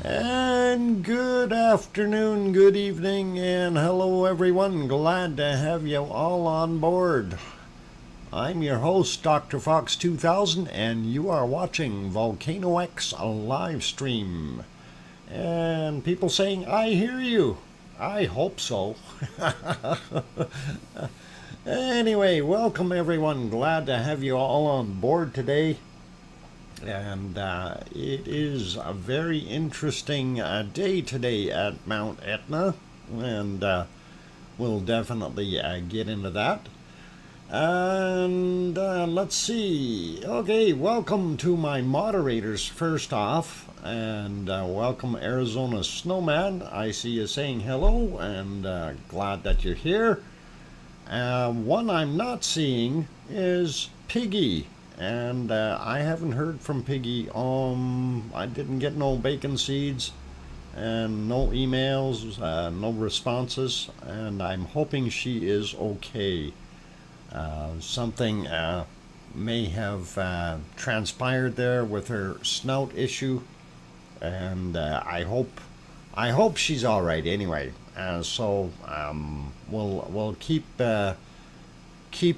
And good afternoon, good evening, and hello everyone. Glad to have you all on board. I'm your host, DrFox2000, and you are watching VolcanoX live stream. And people saying, I hear you. I hope so. Anyway, welcome everyone. Glad to have you all on board today. And it is a very interesting day today at Mount Etna, and we'll definitely get into that. And let's see. Okay, welcome to my moderators first off, and welcome Arizona Snowman. I see you saying hello, and glad that you're here. One I'm not seeing is Piggy. And I haven't heard from Piggy. I didn't get no bacon seeds and no emails, no responses, and I'm hoping she is okay. Something may have transpired there with her snout issue, and I hope she's all right anyway. So we'll keep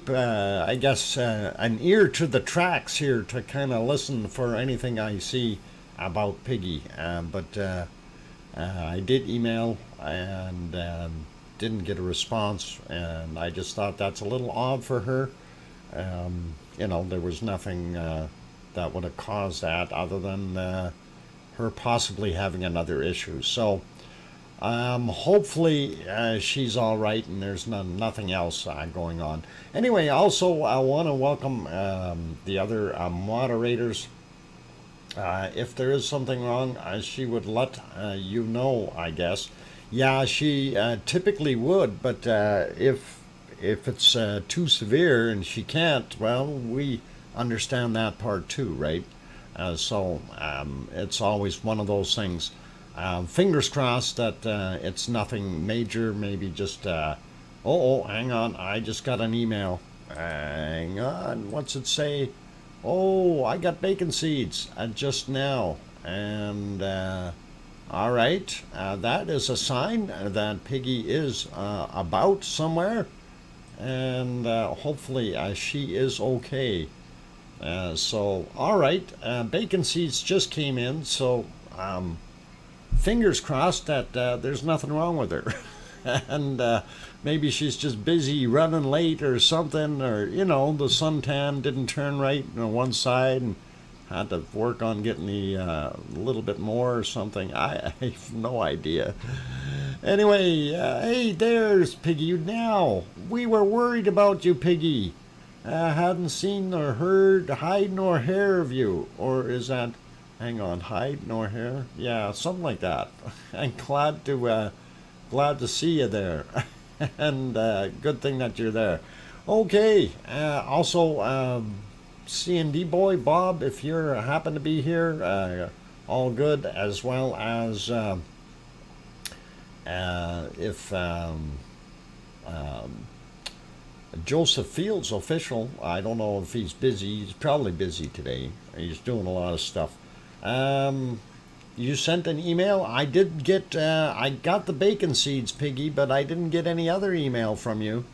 I guess, an ear to the tracks here to kind of listen for anything I see about Piggy. But I did email and didn't get a response, and I just thought that's a little odd for her. There was nothing that would have caused that other than her possibly having another issue. So hopefully she's all right and there's nothing else going on. Anyway, also I want to welcome the other moderators. If there is something wrong, she would let you know, I guess. Yeah, she typically would, but if it's too severe and she can't, well, we understand that part too, right? So it's always one of those things. Fingers crossed that it's nothing major, maybe just, hang on, I just got an email. Hang on, what's it say? Oh, I got bacon seeds just now. And, all right, that is a sign that Piggy is about somewhere. And hopefully she is okay. So, all right, bacon seeds just came in, so fingers crossed that there's nothing wrong with her. And maybe she's just busy running late or something, or the suntan didn't turn right on one side and had to work on getting the little bit more or something. I have no idea. Anyway, hey, there's Piggy now. We were worried about you, Piggy. Hadn't seen or heard hide nor hair of you. Or is that, hang on, hide nor hair? Yeah, something like that. I'm glad to see you there. And good thing that you're there. Okay, also C&D boy Bob, if you happen to be here, all good, as well as if Joseph Fields official, I don't know if he's busy. He's probably busy today. He's doing a lot of stuff. You sent an email. I did get, I got the bacon seeds, Piggy, but I didn't get any other email from you.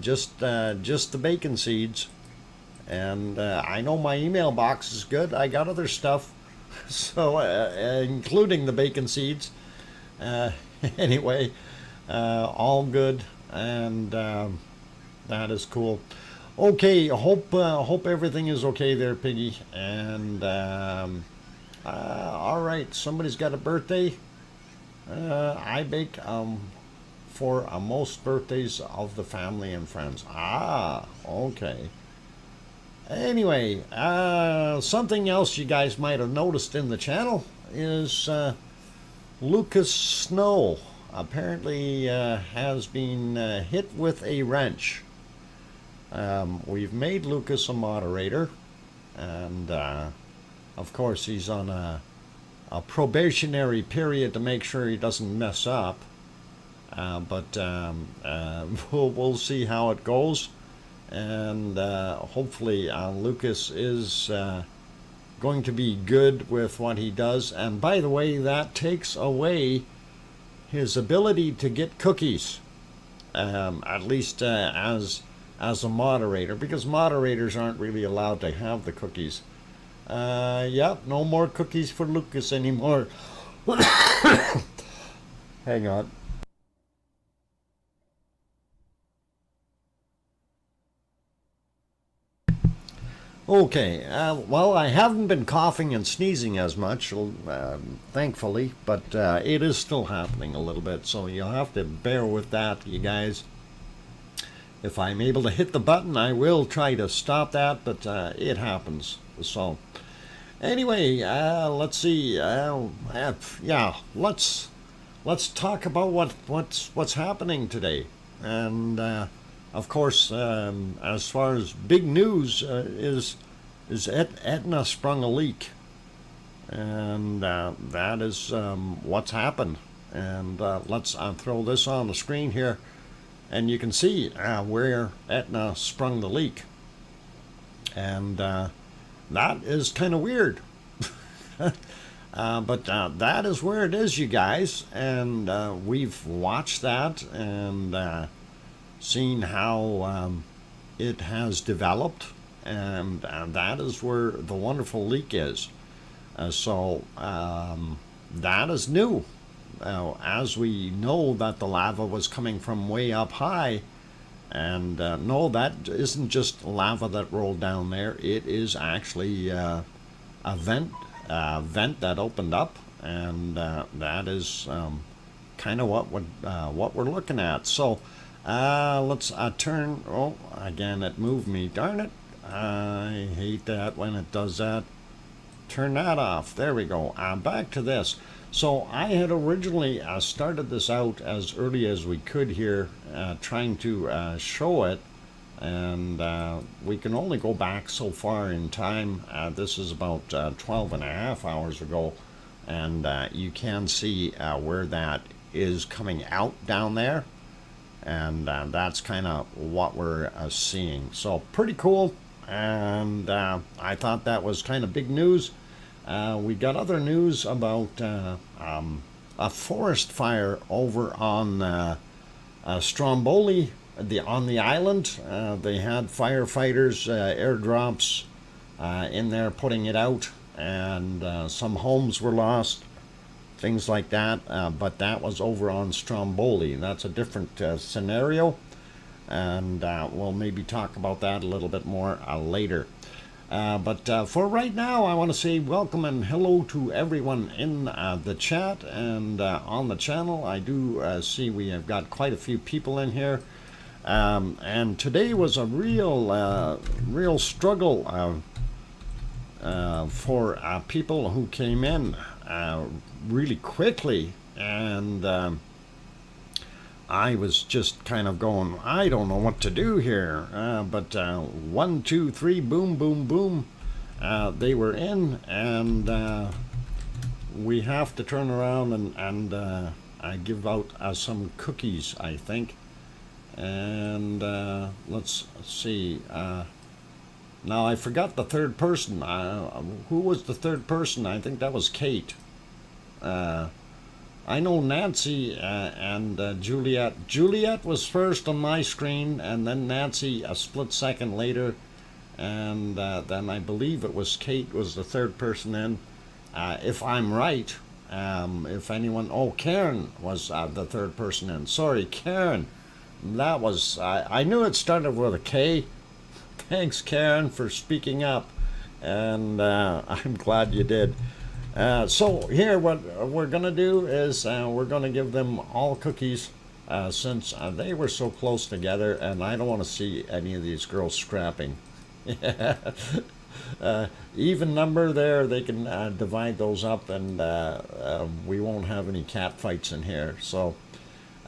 Just the bacon seeds. And I know my email box is good. I got other stuff, so including the bacon seeds. Anyway, all good, and that is cool. Okay, hope everything is okay there, Piggy. And all right, somebody's got a birthday. I bake for most birthdays of the family and friends. Ah, okay. Anyway, something else you guys might have noticed in the channel is Lucas Snow apparently has been hit with a wrench. We've made Lucas a moderator, and of course he's on a probationary period to make sure he doesn't mess up. But we'll see how it goes. And hopefully Lucas is going to be good with what he does. And by the way, that takes away his ability to get cookies, at least as a moderator, because moderators aren't really allowed to have the cookies. Yeah, no more cookies for Lucas anymore. Hang on. Okay, well, I haven't been coughing and sneezing as much, thankfully, but it is still happening a little bit, so you'll have to bear with that, you guys. If I'm able to hit the button, I will try to stop that, but it happens. So, anyway, let's see. Yeah, let's talk about what's happening today, and of course, as far as big news is Etna sprung a leak, and that is what's happened. And let's throw this on the screen here, and you can see where Etna sprung the leak, and that is kind of weird. But that is where it is, you guys, and we've watched that and seen how it has developed, and that is where the wonderful leak is. So that is new. As we know that the lava was coming from way up high, and no, that isn't just lava that rolled down there. It is actually a vent that opened up, and that is kind of what we're looking at. So let's turn. Oh, again, it moved me. Darn it! I hate that when it does that. Turn that off. There we go. Back to this. So I had originally started this out as early as we could here, trying to show it, and we can only go back so far in time. This is about 12 and a half hours ago, and you can see where that is coming out down there, and that's kind of what we're seeing. So pretty cool, and I thought that was kind of big news. We got other news about a forest fire over on Stromboli, on the island. They had firefighters, airdrops in there putting it out, and some homes were lost, things like that. But that was over on Stromboli. That's a different scenario, and we'll maybe talk about that a little bit more later. But for right now, I want to say welcome and hello to everyone in the chat and on the channel. I do see we have got quite a few people in here. And today was a real struggle for people who came in really quickly. And I was just kind of going, I don't know what to do here. But 1, 2, 3, boom, boom, boom. They were in, and we have to turn around and give out some cookies, I think. And let's see. Now I forgot the third person. Who was the third person? I think that was Kate. I know Nancy and Juliet. Juliet was first on my screen, and then Nancy a split second later, and then I believe it was Kate was the third person in. If I'm right, if anyone... Oh, Karen was the third person in. Sorry, Karen. That was... I knew it started with a K. Thanks, Karen, for speaking up, and I'm glad you did. So here what we're going to do is we're going to give them all cookies since they were so close together, and I don't want to see any of these girls scrapping. Even number there, they can divide those up, and we won't have any cat fights in here. So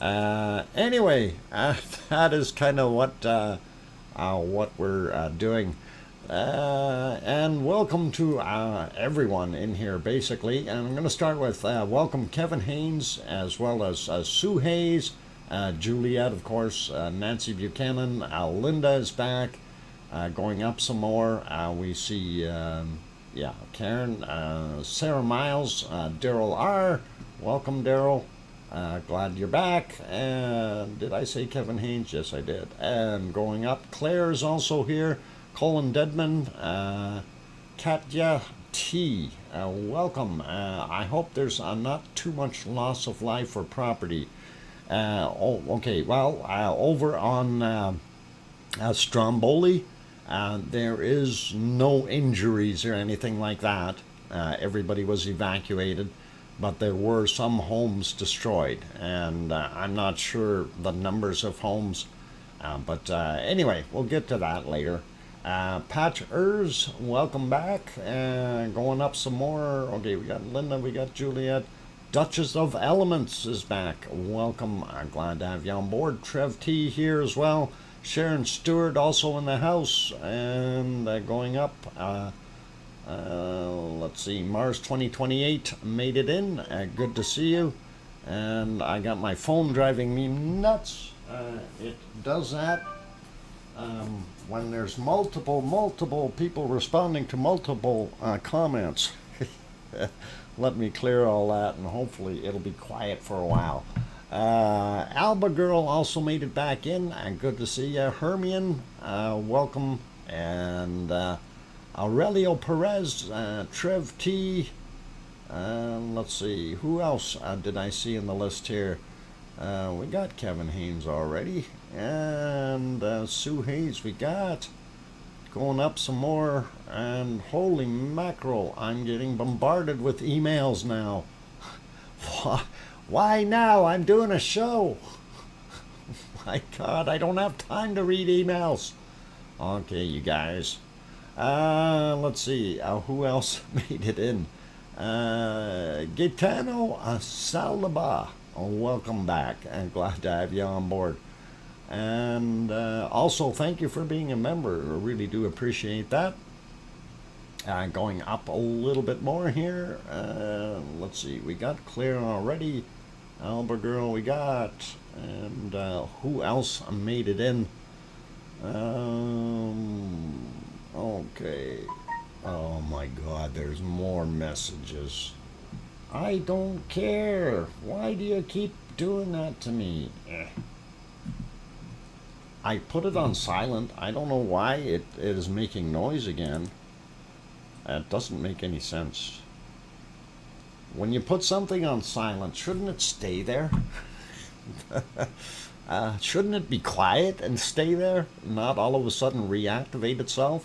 anyway, that is kind of what we're doing. And welcome to everyone in here, basically. And I'm going to start with welcome Kevin Haynes, as well as Sue Hayes, Juliet, of course, Nancy Buchanan, Linda is back, going up some more. We see yeah, Karen, Sarah Miles, Daryl R. Welcome, Daryl. Glad you're back. And did I say Kevin Haynes? Yes, I did. And going up, Claire is also here. Colin Dedman, Katya T. Welcome. I hope there's not too much loss of life or property. Okay. Well, over on Stromboli, there is no injuries or anything like that. Everybody was evacuated, but there were some homes destroyed, and I'm not sure the numbers of homes. But anyway, we'll get to that later. Pat Ers, welcome back. Going up some more. Okay, we got Linda, we got Juliet. Duchess of Elements is back. Welcome. I'm glad to have you on board. Trev T here as well. Sharon Stewart also in the house. And going up. Let's see. Mars 2028 made it in. Good to see you. And I got my phone driving me nuts. It does that. When there's multiple people responding to multiple comments. Let me clear all that, and hopefully it'll be quiet for a while. Alba Girl also made it back in, and good to see you. Hermione, welcome. And Aurelio Perez, Trev T. Let's see, who else did I see in the list here? We got Kevin Haynes already, and Sue Hayes we got. Going up some more, and holy mackerel, I'm getting bombarded with emails now. Why now? I'm doing a show. My God, I don't have time to read emails. Okay, you guys. Let's see, who else made it in? Gaetano Salaba. Welcome back, and glad to have you on board. And also, thank you for being a member. I really do appreciate that. Going up a little bit more here. Let's see. We got Claire already. Alba Girl we got. And who else made it in? Okay. Oh my God, there's more messages. I don't care. Why do you keep doing that to me? I put it on silent. I don't know why it is making noise again. It doesn't make any sense. When you put something on silent, shouldn't it stay there? Shouldn't it be quiet and stay there? Not all of a sudden reactivate itself?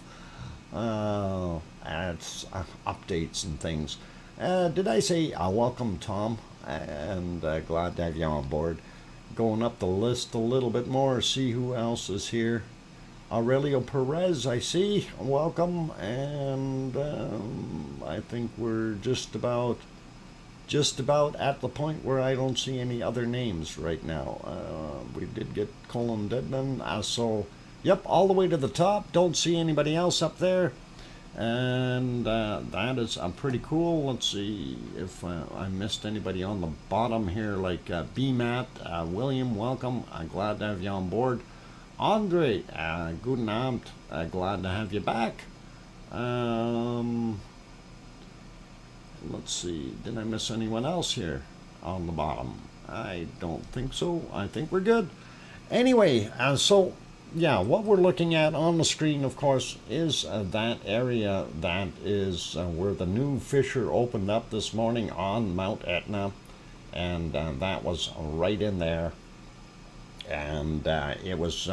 It's updates and things. Did I say welcome, Tom? And glad to have you on board. Going up the list a little bit more, see who else is here. Aurelio Perez, I see. Welcome. And I think we're just about at the point where I don't see any other names right now. We did get Colin Dedman. So, yep, all the way to the top. Don't see anybody else up there. And that is pretty cool. Let's see if I missed anybody on the bottom here, like BMAT, William, welcome. I'm glad to have you on board. Andre, guten Abend, glad to have you back. Let's see, did I miss anyone else here on the bottom? I don't think so. I think we're good. Anyway, so yeah, what we're looking at on the screen, of course, is that area that is where the new fissure opened up this morning on Mount Etna, and that was right in there. And it was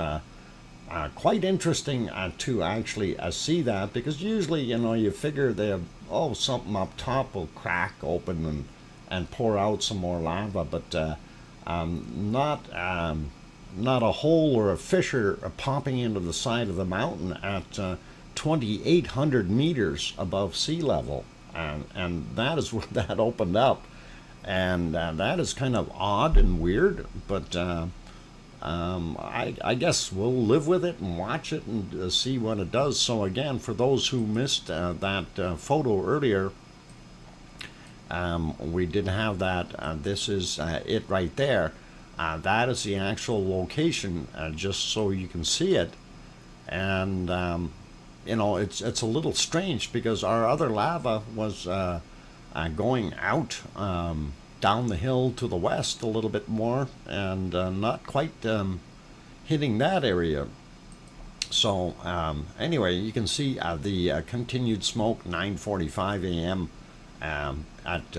quite interesting to actually see that, because usually, you know, you figure that, oh, something up top will crack open and pour out some more lava, but not a hole or a fissure popping into the side of the mountain at 2,800 meters above sea level, and that is where that opened up, and that is kind of odd and weird, but I guess we'll live with it and watch it and see what it does. So again, for those who missed that photo earlier, we did have that. This is it right there. That is the actual location, just so you can see it. And you know, it's a little strange because our other lava was going out down the hill to the west a little bit more, and not quite hitting that area. So anyway, you can see the continued smoke, 9:45 a.m. At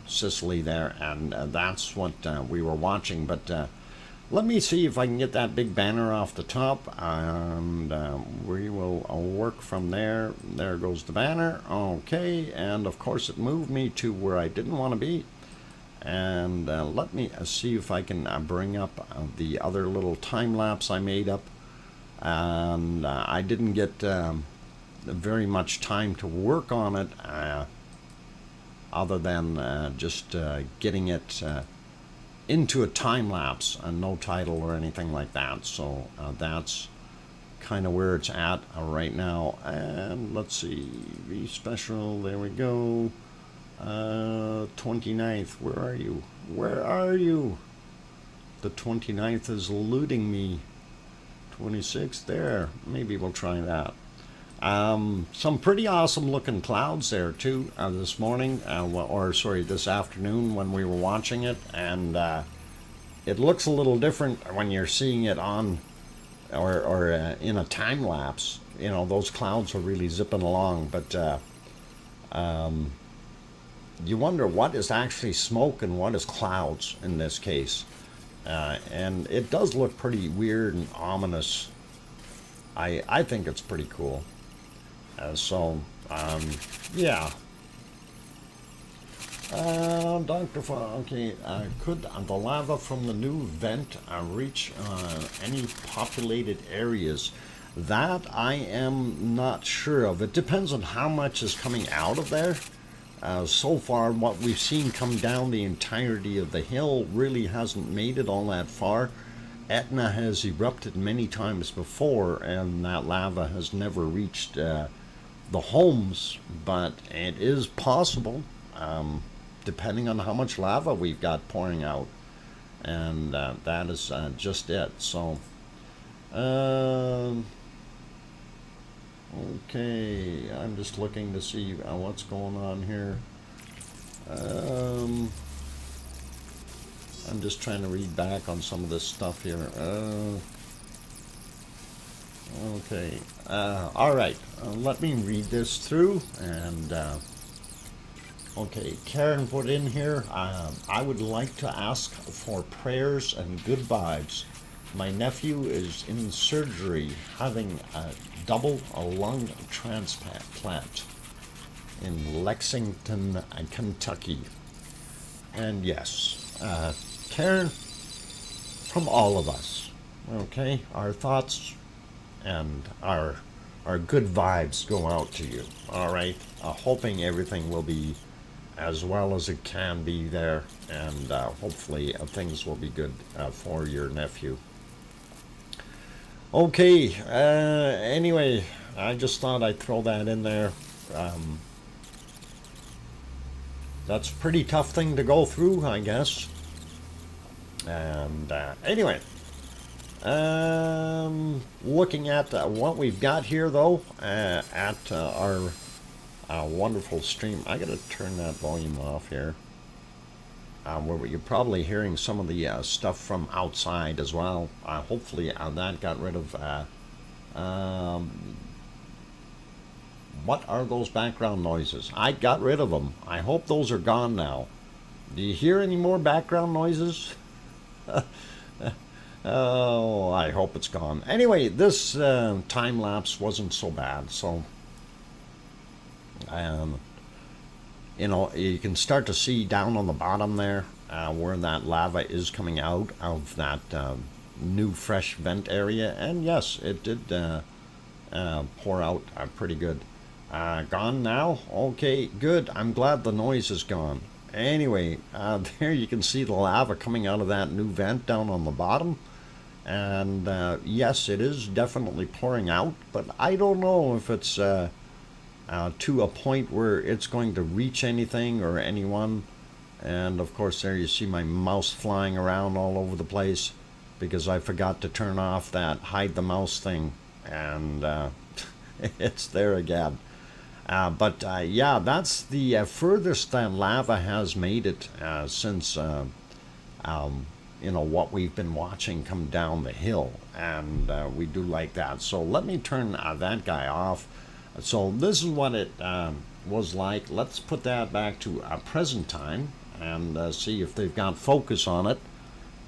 Sicily there, and that's what we were watching. But let me see if I can get that big banner off the top, and we will work from there. There goes the banner. Okay, and of course it moved me to where I didn't want to be. And let me see if I can bring up the other little time lapse I made up. And I didn't get very much time to work on it, other than just getting it into a time lapse, and no title or anything like that. So that's kind of where it's at right now. And let's see, be special. There we go. 29th. Where are you? Where are you? The 29th is eluding me. 26th there. Maybe we'll try that. Some pretty awesome looking clouds there too this morning, or sorry, this afternoon when we were watching it, and it looks a little different when you're seeing it on or in a time lapse. You know, those clouds are really zipping along, but you wonder what is actually smoke and what is clouds in this case. And it does look pretty weird and ominous. I think it's pretty cool. Yeah. Okay, could the lava from the new vent reach any populated areas? That I am not sure of. It depends on how much is coming out of there. So far, what we've seen come down the entirety of the hill really hasn't made it all that far. Etna has erupted many times before, and that lava has never reached the homes, but it is possible, depending on how much lava we've got pouring out. And that is just it. So, okay, I'm just looking to see what's going on here. I'm just trying to read back on some of this stuff here. Okay, all right, let me read this through. And okay, Karen put in here, I would like to ask for prayers and good vibes. My nephew is in surgery having a lung transplant in Lexington, Kentucky. And yes, Karen, from all of us, okay, our thoughts and our good vibes go out to you. All right, hoping everything will be as well as it can be there, and hopefully things will be good for your nephew. Okay, anyway, I just thought I'd throw that in there. That's a pretty tough thing to go through, I guess. And anyway, looking at what we've got here, though, at our wonderful stream. I gotta turn that volume off here. Where you're probably hearing some of the stuff from outside as well. Hopefully that got rid of what are those background noises? I got rid of them. I hope those are gone now. Do you hear any more background noises? Oh, I hope it's gone. Anyway, this time lapse wasn't so bad. So you know, you can start to see down on the bottom there where that lava is coming out of that new fresh vent area. And yes, it did pour out pretty good. Gone now? Okay, good. I'm glad the noise is gone. Anyway, there you can see the lava coming out of that new vent down on the bottom. And yes, it is definitely pouring out, but I don't know if it's to a point where it's going to reach anything or anyone. And of course there you see my mouse flying around all over the place because I forgot to turn off that hide the mouse thing, and It's there again. But yeah, that's the furthest that lava has made it since what we've been watching come down the hill, and we do like that. So let me turn that guy off. So this is what it was like. Let's put that back to present time and see if they've got focus on it,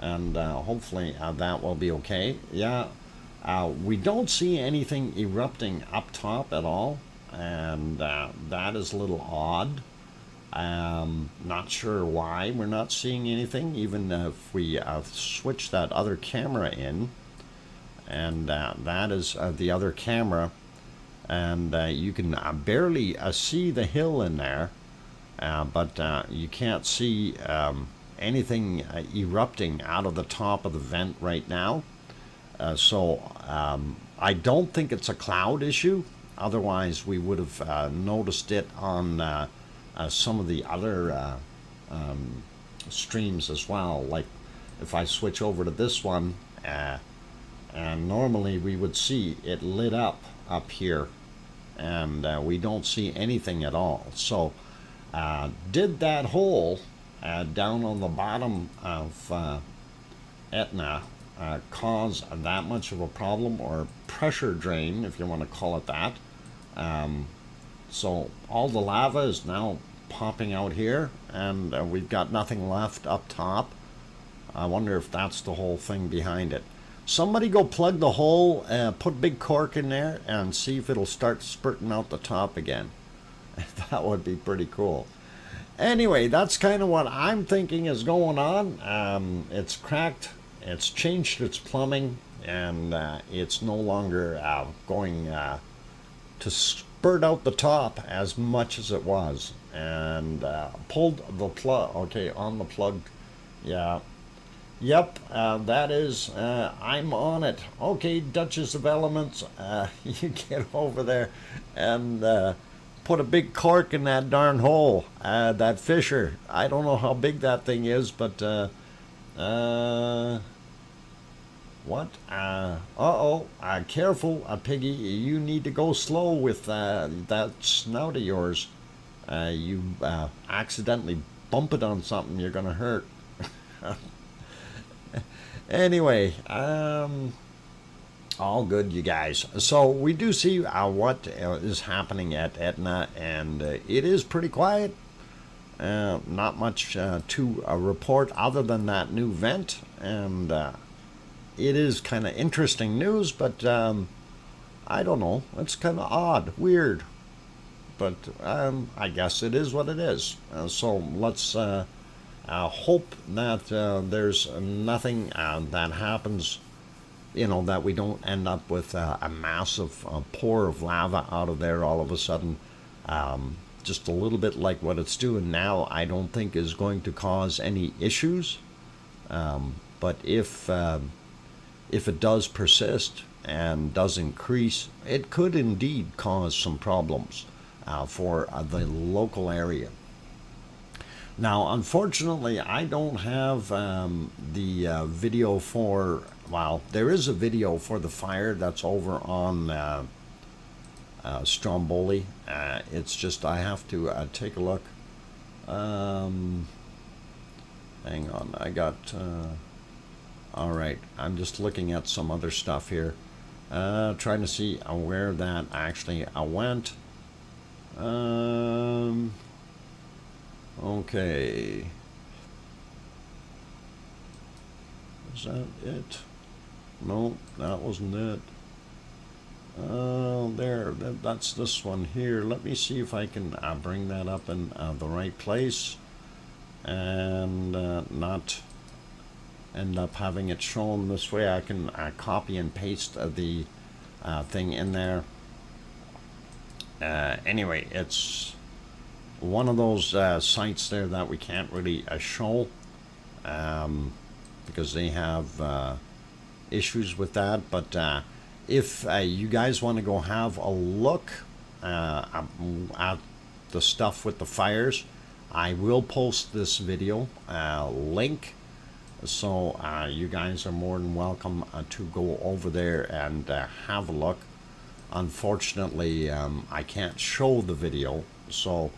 and hopefully that will be okay. Yeah, we don't see anything erupting up top at all, and that is a little odd. Not sure why we're not seeing anything, even if we switch that other camera in, and that is the other camera, and you can barely see the hill in there, but you can't see anything erupting out of the top of the vent right now. So I don't think it's a cloud issue, otherwise we would have noticed it on some of the other streams as well. Like if I switch over to this one, and normally we would see it lit up here, and we don't see anything at all. So did that hole down on the bottom of Etna cause that much of a problem, or pressure drain, if you want to call it that? So all the lava is now popping out here, and we've got nothing left up top. I wonder if that's the whole thing behind it. Somebody go plug the hole, put a big cork in there, and see if it'll start spurting out the top again. That would be pretty cool. Anyway, that's kind of what I'm thinking is going on. It's cracked, it's changed its plumbing, and it's no longer going to spurt out the top as much as it was. And pulled the plug. Okay, on the plug. Yeah. Yep, that is, I'm on it. Okay, Duchess of Elements, you get over there and put a big cork in that darn hole, that fissure. I don't know how big that thing is, but, what? Careful, Piggy, you need to go slow with that snout of yours. You accidentally bump it on something, you're gonna hurt. Anyway, all good, you guys. So we do see what is happening at Etna, and it is pretty quiet. Not much to report other than that new vent, and it is kind of interesting news, but I don't know. It's kind of odd, weird, but I guess it is what it is. So let's hope that there's nothing that happens, that we don't end up with a massive pour of lava out of there all of a sudden. Just a little bit like what it's doing now, I don't think is going to cause any issues. But if it does persist and does increase, it could indeed cause some problems for the local area. Now, unfortunately, I don't have the video for, well, there is a video for the fire that's over on Stromboli. It's just I have to take a look. Hang on, I got, all right, I'm just looking at some other stuff here. Trying to see where that actually went. Okay. Is that it? No, that wasn't it. There, that's this one here. Let me see if I can bring that up in the right place and not end up having it shown this way. I can copy and paste the thing in there. Anyway, it's one of those sites there that we can't really show because they have issues with that. But if you guys want to go have a look at the stuff with the fires, I will post this video link, so you guys are more than welcome to go over there and have a look. unfortunately, I can't show the video. So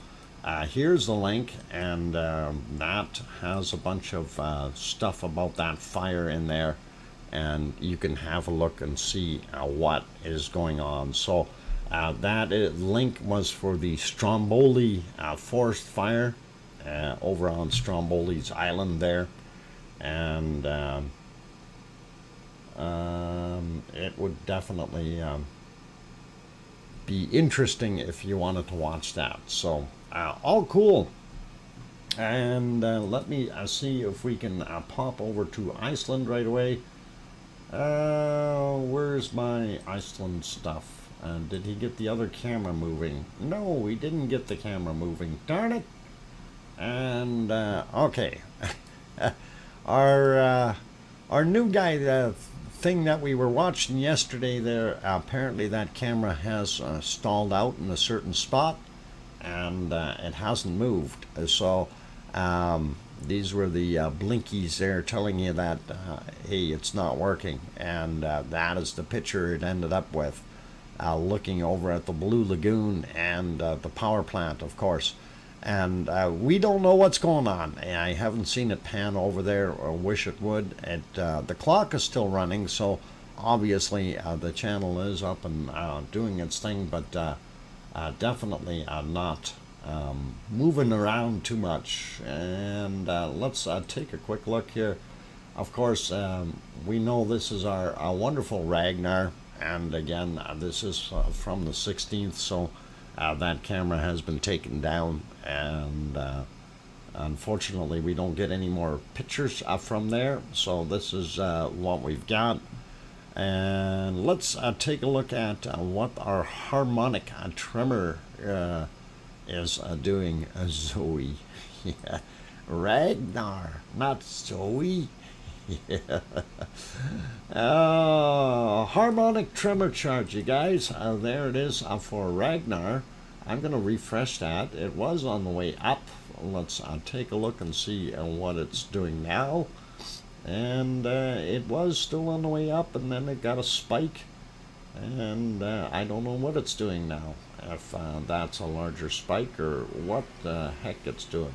here's the link, and that has a bunch of stuff about that fire in there, and you can have a look and see what is going on. So that link was for the Stromboli forest fire over on Stromboli's island there, and it would definitely be interesting if you wanted to watch that. So all cool. And let me see if we can pop over to Iceland right away. Where's my Iceland stuff? Did he get the other camera moving? No, he didn't get the camera moving. Darn it. And okay. Our new guy, thing that we were watching yesterday there, apparently that camera has stalled out in a certain spot, and it hasn't moved. So these were the blinkies there telling you that hey, it's not working, and that is the picture it ended up with, looking over at the Blue Lagoon and the power plant, of course. And we don't know what's going on. I haven't seen it pan over there, or wish it would. The clock is still running, so obviously the channel is up and doing its thing, but definitely not moving around too much. And let's take a quick look here. Of course, we know this is our wonderful Ragnar, and again, this is from the 16th, so that camera has been taken down, and unfortunately we don't get any more pictures from there. So this is what we've got, and let's take a look at what our harmonic tremor is doing. Zoe. Yeah. Ragnar, not Zoe. Yeah. Harmonic tremor chart, you guys. There it is for Ragnar. I'm going to refresh that. It was on the way up. Let's take a look and see what it's doing now. And it was still on the way up, and then it got a spike. And I don't know what it's doing now. If that's a larger spike or what the heck it's doing.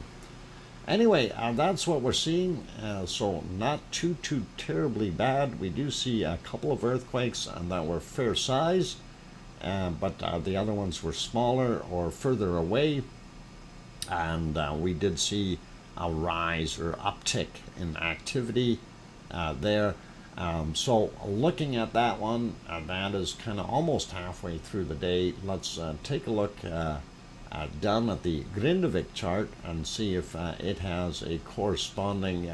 Anyway, that's what we're seeing, so not too terribly bad. We do see a couple of earthquakes that were fair size, but the other ones were smaller or further away, and we did see a rise or uptick in activity there. So looking at that one, that is kind of almost halfway through the day. Let's take a look down at the Grindavik chart and see if it has a corresponding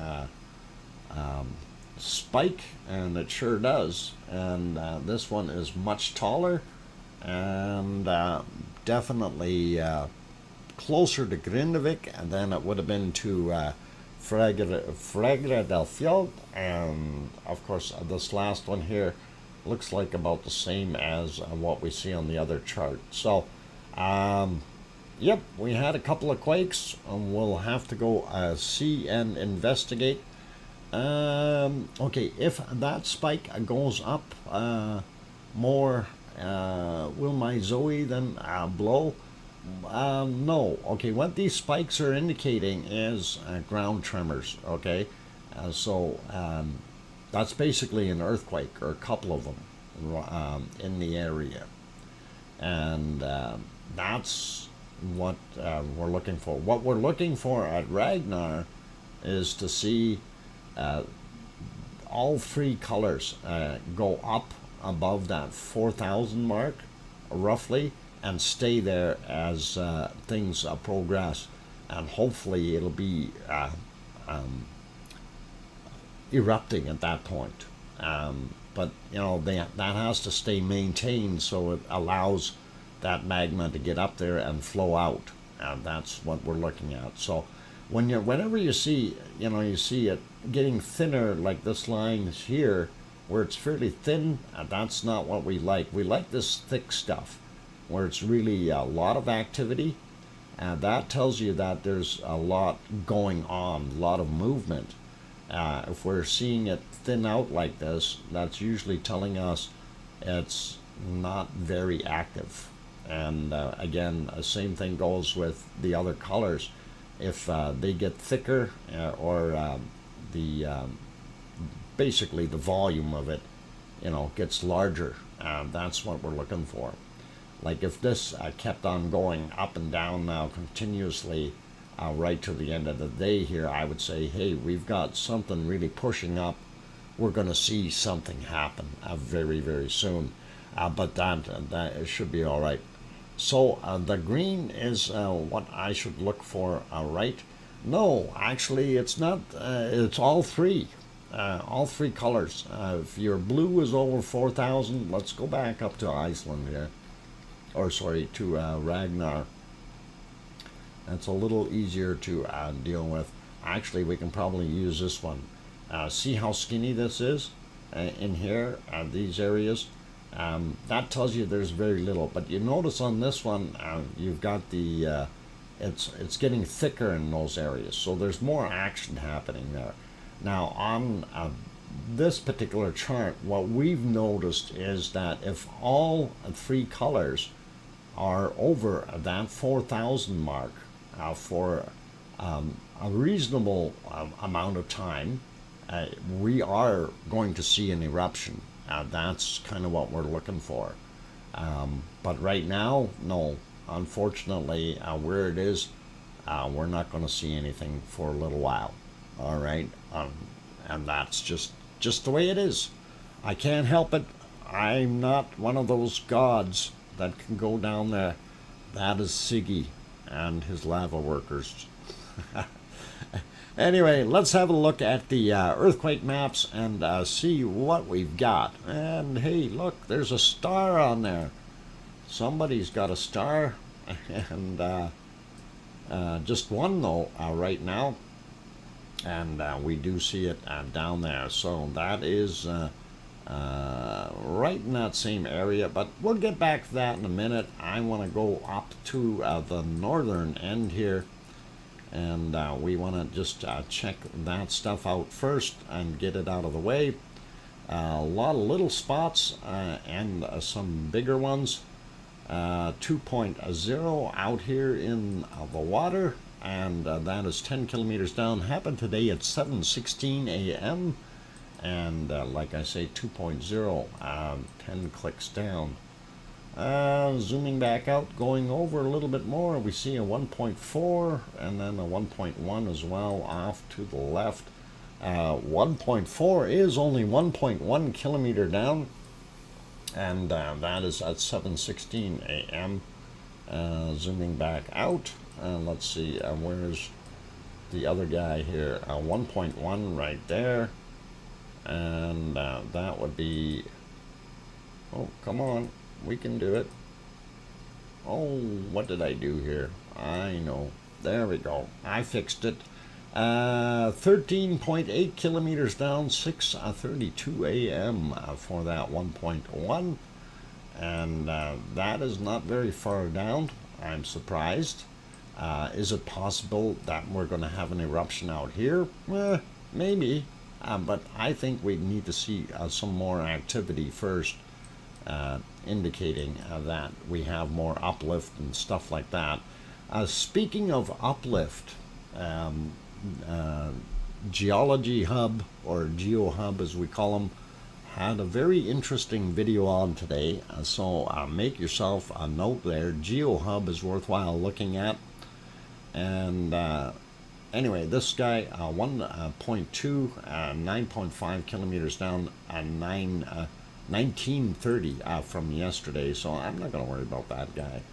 spike, and it sure does. And this one is much taller and definitely closer to Grindavik than it would have been to Fregra del Fjord. And of course this last one here looks like about the same as what we see on the other chart. So yep, we had a couple of quakes, and we'll have to go see and investigate. Okay, if that spike goes up more, will my Zoe then blow? No. Okay, what these spikes are indicating is ground tremors. Okay, so that's basically an earthquake, or a couple of them in the area, and that's what we're looking for. What we're looking for at Ragnar is to see all three colors go up above that 4,000 mark roughly, and stay there as things progress, and hopefully it'll be erupting at that point. But you know, that has to stay maintained, so it allows that magma to get up there and flow out, and that's what we're looking at. So whenever you see, you see it getting thinner, like this line here where it's fairly thin, that's not what we like. We like this thick stuff where it's really a lot of activity, and that tells you that there's a lot going on, a lot of movement. If we're seeing it thin out like this, that's usually telling us it's not very active. And again, same thing goes with the other colors. If they get thicker or the basically the volume of it, gets larger, that's what we're looking for. Like if this kept on going up and down now continuously right to the end of the day here, I would say, hey, we've got something really pushing up. We're going to see something happen very, very soon. But that should be all right. So the green is what I should look for, right? No, actually, it's not. It's all three colors. If your blue is over 4,000, let's go back up to Iceland here. Or sorry, to Ragnar. That's a little easier to deal with. Actually, we can probably use this one. See how skinny this is in here, these areas? That tells you there's very little. But you notice on this one, you've got the, it's getting thicker in those areas. So there's more action happening there. Now on this particular chart, what we've noticed is that if all three colors are over that 4,000 mark for a reasonable amount of time, we are going to see an eruption. That's kind of what we're looking for. But right now, no. Unfortunately, where it is, we're not going to see anything for a little while. All right? And that's just the way it is. I can't help it. I'm not one of those gods that can go down there. That is Siggy and his lava workers. Anyway, let's have a look at the earthquake maps and see what we've got. And hey, look, there's a star on there. Somebody's got a star, and just one though right now. And we do see it down there. So that is right in that same area, but we'll get back to that in a minute. I want to go up to the northern end here, and we want to just check that stuff out first and get it out of the way. A lot of little spots and some bigger ones. 2.0 out here in the water, and that is 10 kilometers down. Happened today at 7:16 a.m. and like I say, 2.0, 10 clicks down. Zooming back out, going over a little bit more, we see a 1.4 and then a 1.1 as well off to the left. 1.4 is only 1.1 kilometer down, and that is at 7:16 a.m. Zooming back out, let's see, where's the other guy here? 1.1 right there, and that would be, oh, come on, we can do it. Oh, what did I do here? I know. There we go. I fixed it. 13.8 kilometers down, 6:32 a.m. For that 1.1. And that is not very far down. I'm surprised. Is it possible that we're going to have an eruption out here? Maybe. But I think we need to see some more activity first, indicating that we have more uplift and stuff like that. Speaking of uplift, Geology Hub, or Geo Hub as we call them, had a very interesting video on today, so make yourself a note there. Geo Hub is worthwhile looking at. And anyway, this guy, 1.2, 9.5 kilometers down, 1930 from yesterday, so I'm not going to worry about that guy.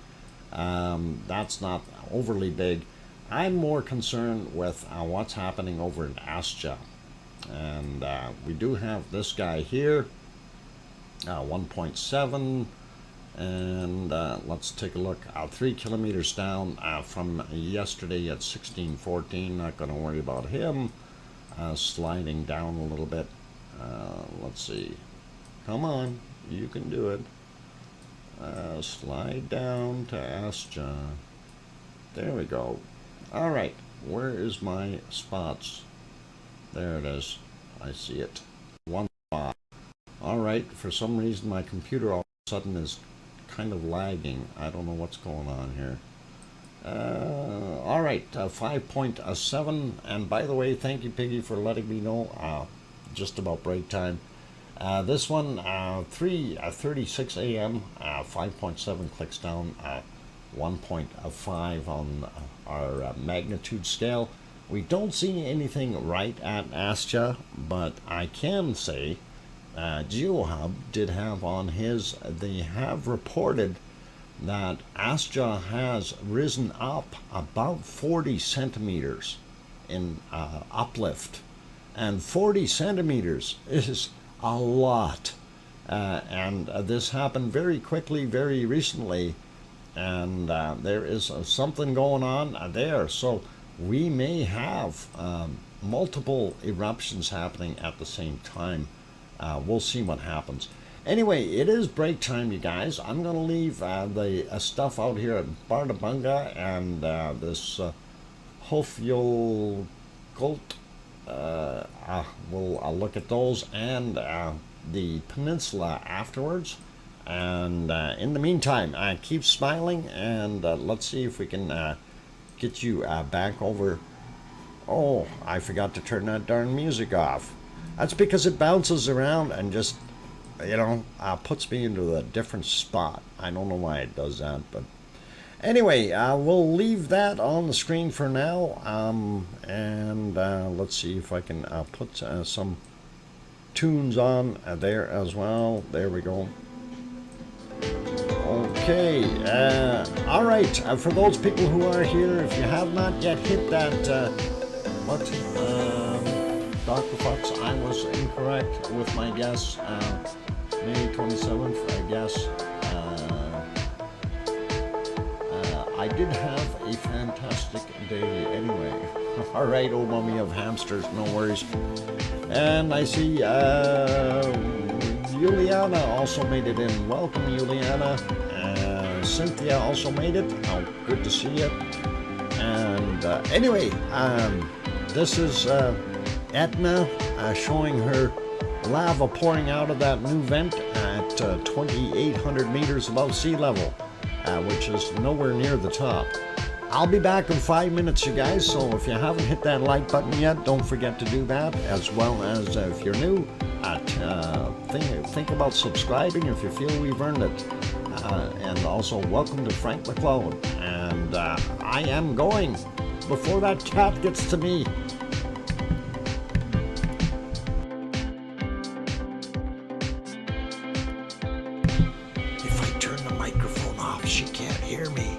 That's not overly big. I'm more concerned with what's happening over in Astia. And we do have this guy here, 1.7, and let's take a look. 3 kilometers down from yesterday at 1614. Not going to worry about him. Sliding down a little bit. Let's see. Come on, you can do it. Slide down to Astia. There we go. All right, where is my spots? There it is. I see it. One spot. All right, for some reason my computer all of a sudden is kind of lagging. I don't know what's going on here. All right, 5.7. And by the way, thank you, Piggy, for letting me know just about break time. This one, 3:36 a.m., 5.7 clicks down, 1.5 on our magnitude scale. We don't see anything right at Astya, but I can say GeoHub did have on his, they have reported that Astya has risen up about 40 centimeters in uplift. And 40 centimeters is a lot. And this happened very quickly, very recently. And there is something going on there. So we may have multiple eruptions happening at the same time. We'll see what happens. Anyway, it is break time, you guys. I'm going to leave the stuff out here at Bardabunga and this Hofjol Gold. I'll look at those and the peninsula afterwards. And in the meantime, keep smiling, and let's see if we can get you back over. Oh, I forgot to turn that darn music off. That's because it bounces around and just, you know, puts me into a different spot. I don't know why it does that, but anyway, we'll leave that on the screen for now. And let's see if I can put some tunes on there as well. There we go. Okay, all right, for those people who are here, if you have not yet hit that, Dr. Fox, I was incorrect with my guess, May 27th, I guess. I did have a fantastic day anyway. All right, old mummy of hamsters, no worries. And I see Juliana also made it in. Welcome, Juliana. Cynthia also made it. Oh, good to see you. And anyway, this is Etna showing her lava pouring out of that new vent at 2,800 meters above sea level, which is nowhere near the top. I'll be back in 5 minutes, you guys, so if you haven't hit that like button yet, don't forget to do that, as well as if you're new, think about subscribing if you feel we've earned it. And also, welcome to Frank McClellan. And I am going before that cat gets to me. If I turn the microphone off, she can't hear me.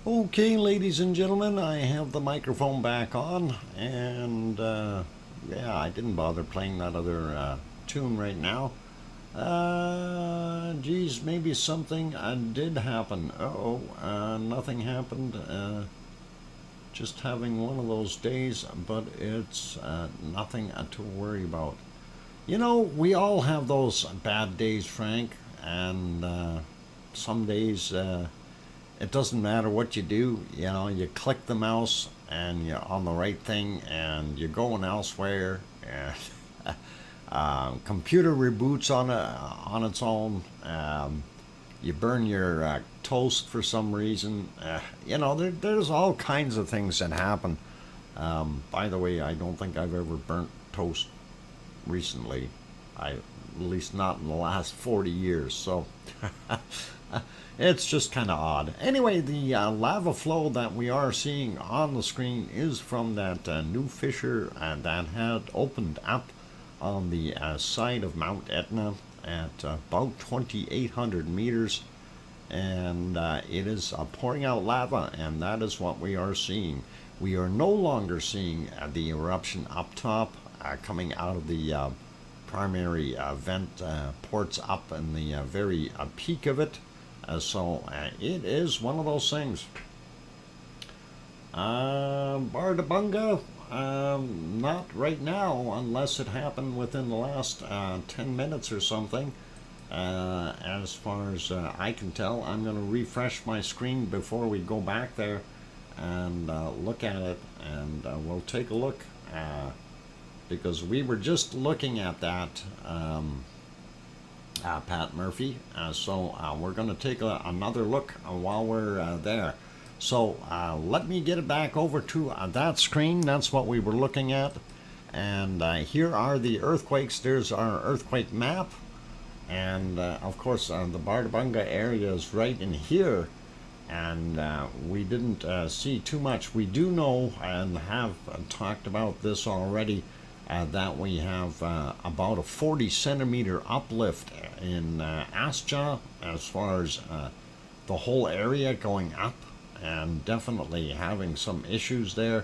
Okay, ladies and gentlemen, I have the microphone back on, and yeah, I didn't bother playing that other tune right now. Geez, maybe something did happen. Nothing happened. Just having one of those days, but it's nothing to worry about. You know, we all have those bad days, Frank, and some days it doesn't matter what you do. You know, you click the mouse and you're on the right thing, and you're going elsewhere. And computer reboots on its own. You burn your toast for some reason. You know, there's all kinds of things that happen. By the way, I don't think I've ever burnt toast recently. At least not in the last 40 years. So it's just kind of odd. Anyway, the lava flow that we are seeing on the screen is from that new fissure that had opened up on the side of Mount Etna at about 2,800 meters, and it is pouring out lava, and that is what we are seeing. We are no longer seeing the eruption up top coming out of the primary vent ports up in the very peak of it. So it is one of those things. Bardabunga, not right now, unless it happened within the last 10 minutes or something. As far as I can tell, I'm going to refresh my screen before we go back there and look at it, and we'll take a look, because we were just looking at that, Pat Murphy. So we're going to take another look while we're there. So let me get it back over to that screen. That's what we were looking at. And here are the earthquakes. There's our earthquake map. And of course, the Bardabunga area is right in here. And we didn't see too much. We do know and have talked about this already, that we have about a 40 centimeter uplift in Asja as far as the whole area going up, and definitely having some issues there.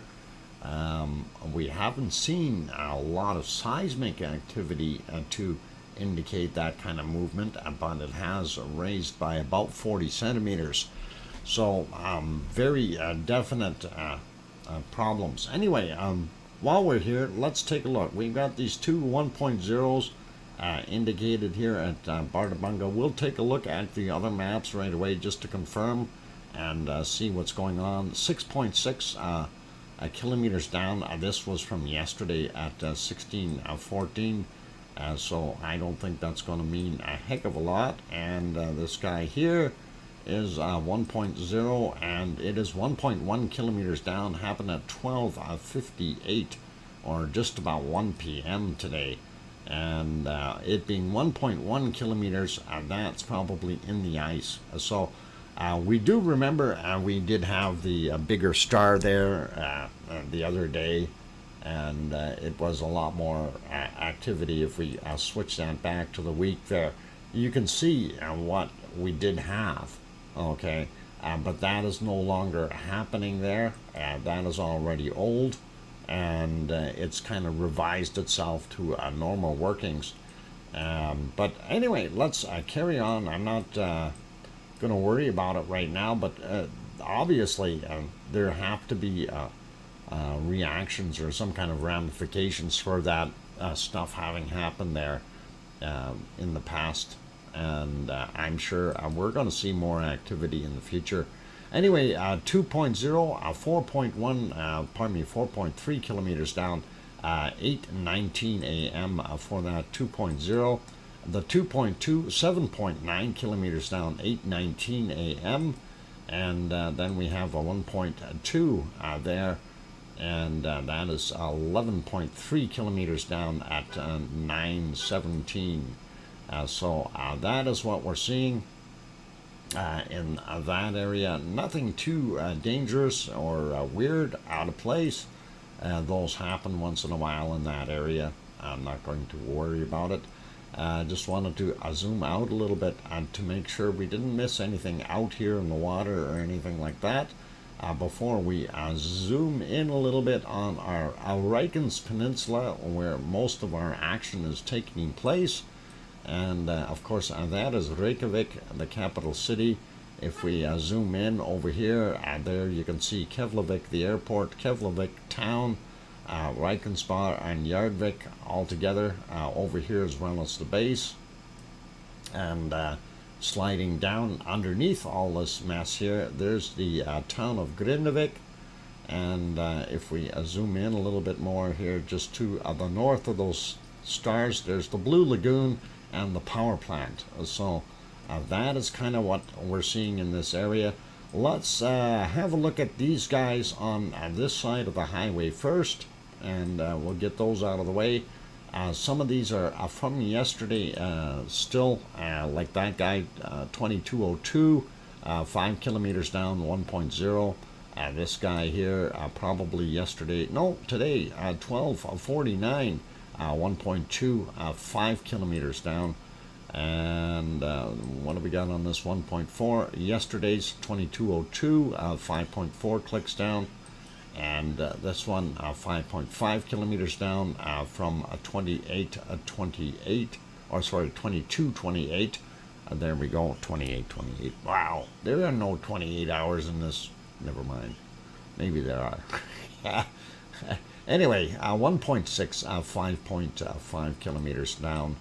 We haven't seen a lot of seismic activity to indicate that kind of movement, but it has raised by about 40 centimeters. So very definite problems. Anyway, while we're here, let's take a look. We've got these two 1.0s indicated here at Bardabunga. We'll take a look at the other maps right away just to confirm and see what's going on. 6.6 kilometers down. This was from yesterday at 1614. So I don't think that's going to mean a heck of a lot. And this guy here is 1.0, and it is 1.1 kilometers down. Happened at 12:58, or just about 1 p.m. today. And it being 1.1 kilometers, that's probably in the ice. So we do remember we did have the bigger star there the other day, and it was a lot more activity. If we switch that back to the week there, you can see what we did have. Okay, but that is no longer happening there. That is already old, and it's kind of revised itself to normal workings. But anyway, let's carry on. I'm not going to worry about it right now, but obviously there have to be reactions or some kind of ramifications for that stuff having happened there in the past. And I'm sure we're going to see more activity in the future. Anyway, 2.0, 4.1, 4.3 kilometers down, 8:19 a.m. For that 2.0. The 2.2, 7.9 kilometers down, 8:19 a.m. And then we have a 1.2 there, and that is 11.3 kilometers down at 9:17. So that is what we're seeing in that area. Nothing too dangerous or weird, out of place. Those happen once in a while in that area. I'm not going to worry about it. Just wanted to zoom out a little bit to make sure we didn't miss anything out here in the water or anything like that. before we zoom in a little bit on our Reykjanes Peninsula, where most of our action is taking place. And of course, that is Reykjavik, the capital city. If we zoom in over here, there you can see Keflavik, the airport, Keflavik town, Reykjanesbær and Yardvik all together over here, as well as the base. And sliding down underneath all this mess here, there's the town of Grindavik. And if we zoom in a little bit more here, just to the north of those stars, there's the Blue Lagoon and the power plant. So that is kind of what we're seeing in this area. Let's have a look at these guys on this side of the highway first, and we'll get those out of the way. Some of these are from yesterday still, like that guy, 2202, 5 kilometers down, 1.0. This guy here, probably yesterday, no, today, 1249, 1.2, 5 kilometers down. And what have we got on this 1.4? Yesterday's 2202, 5.4 clicks down. And this one, 5.5 kilometers down from 2228. There we go, 2828. Wow, there are no 28 hours in this. Never mind. Maybe there are. Anyway, 1.6, 5.5 kilometers down.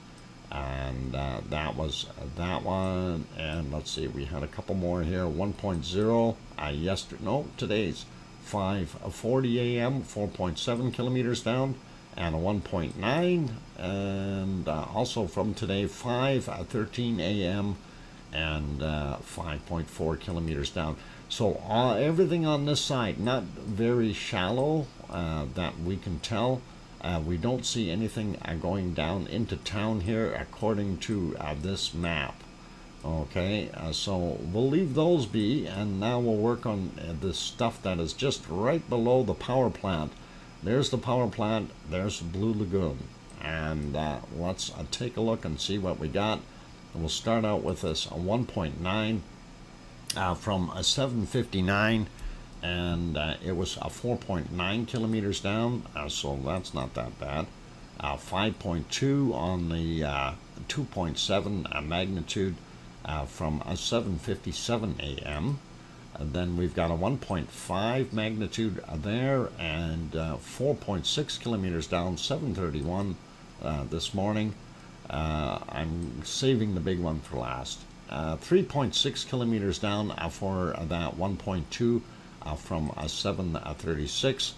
And that was that one. And let's see, we had a couple more here. 1.0, yesterday, no, today's 5:40 a.m., 4.7 kilometers down, and a 1.9, and also from today, 5:13 a.m., and 5.4 kilometers down. So everything on this side, not very shallow that we can tell. We don't see anything going down into town here according to this map. Okay, so we'll leave those be, and now we'll work on this stuff that is just right below the power plant. There's the power plant, there's the Blue Lagoon. And let's take a look and see what we got. And we'll start out with this 1.9 from a 759, and it was 4.9 kilometers down, so that's not that bad. 5.2 on the 2.7 magnitude from 7:57 a.m. Then we've got a 1.5 magnitude there, and 4.6 kilometers down, 7:31 this morning. I'm saving the big one for last. 3.6 kilometers down for that 1.2 from 7:36.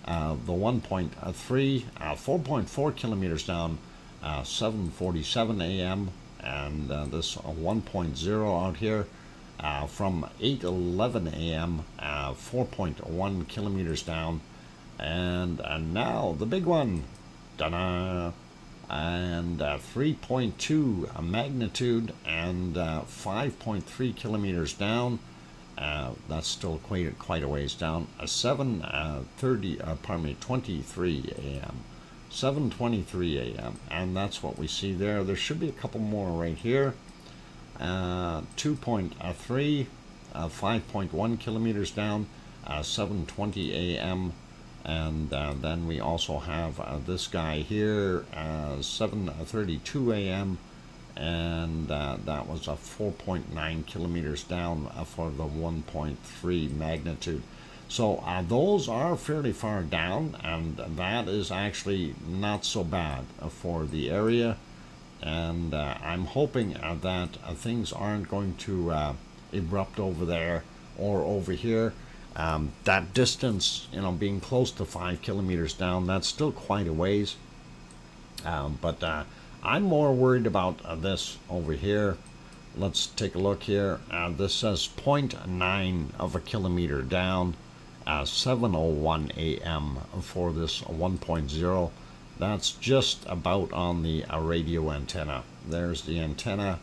The 1.3, 4.4 kilometers down, 7:47 a.m. And this 1.0 out here from 8:11 a.m., 4.1 kilometers down. And now the big one, ta-da! And 3.2 magnitude and 5.3 kilometers down. That's still quite a ways down. 23 a.m. 7:23 a.m. and that's what we see there. There should be a couple more right here. 2.3, 5.1 kilometers down, 7:20 a.m. And then we also have this guy here, 7:32 a.m. and that was a 4.9 kilometers down for the 1.3 magnitude. So those are fairly far down, and that is actually not so bad for the area. And I'm hoping that things aren't going to erupt over there or over here. That distance, being close to 5 kilometers down, that's still quite a ways. But I'm more worried about this over here. Let's take a look here. This says 0.9 of a kilometer down. 7:01 a.m. for this 1.0. That's just about on the radio antenna. There's the antenna,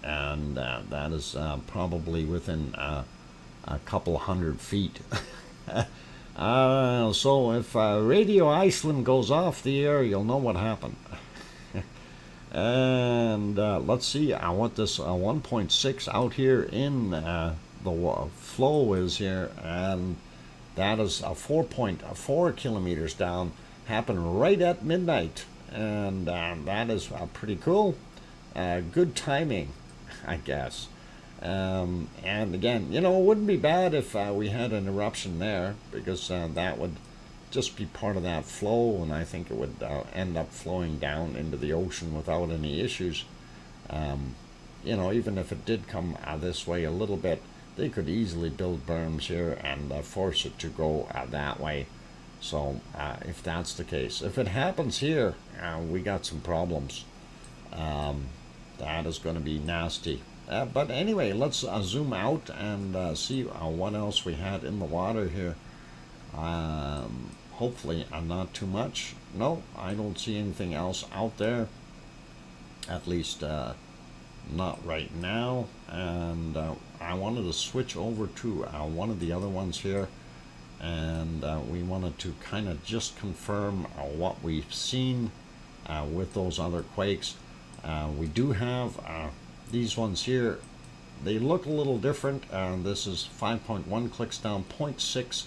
and that is probably within a couple hundred feet. So if Radio Iceland goes off the air, you'll know what happened. And let's see, I want this 1.6 out here in the flow is here, and that is 4.4 kilometers down. Happened right at midnight, and that is pretty cool. Good timing, I guess. And again, it wouldn't be bad if we had an eruption there, because that would just be part of that flow, and I think it would end up flowing down into the ocean without any issues. Even if it did come this way a little bit, they could easily build berms here and force it to go that way. So if that's the case, if it happens here, we got some problems. That is going to be nasty. But anyway, let's zoom out and see what else we had in the water here. Hopefully not too much. No, I don't see anything else out there. At least not right now. And I wanted to switch over to one of the other ones here. And we wanted to kind of just confirm what we've seen with those other quakes. We do have these ones here. They look a little different. This is 5.1 clicks down, 0.6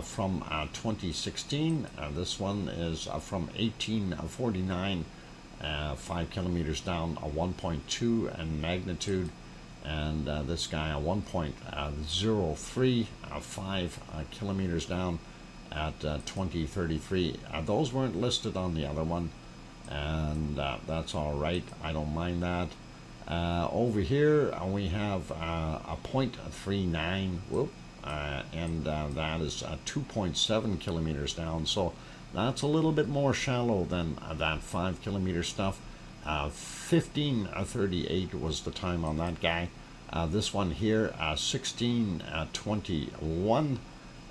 from 2016. This one is from 1849, 5 kilometers down, 1.2 in magnitude. And this guy 1.03, 5 kilometers down at 2033. Those weren't listed on the other one, and that's all right. I don't mind that. Over here we have a 0.39, and that is 2.7 kilometers down. So that's a little bit more shallow than that 5 kilometer stuff. 15:38 was the time on that guy. This one here, 16:21,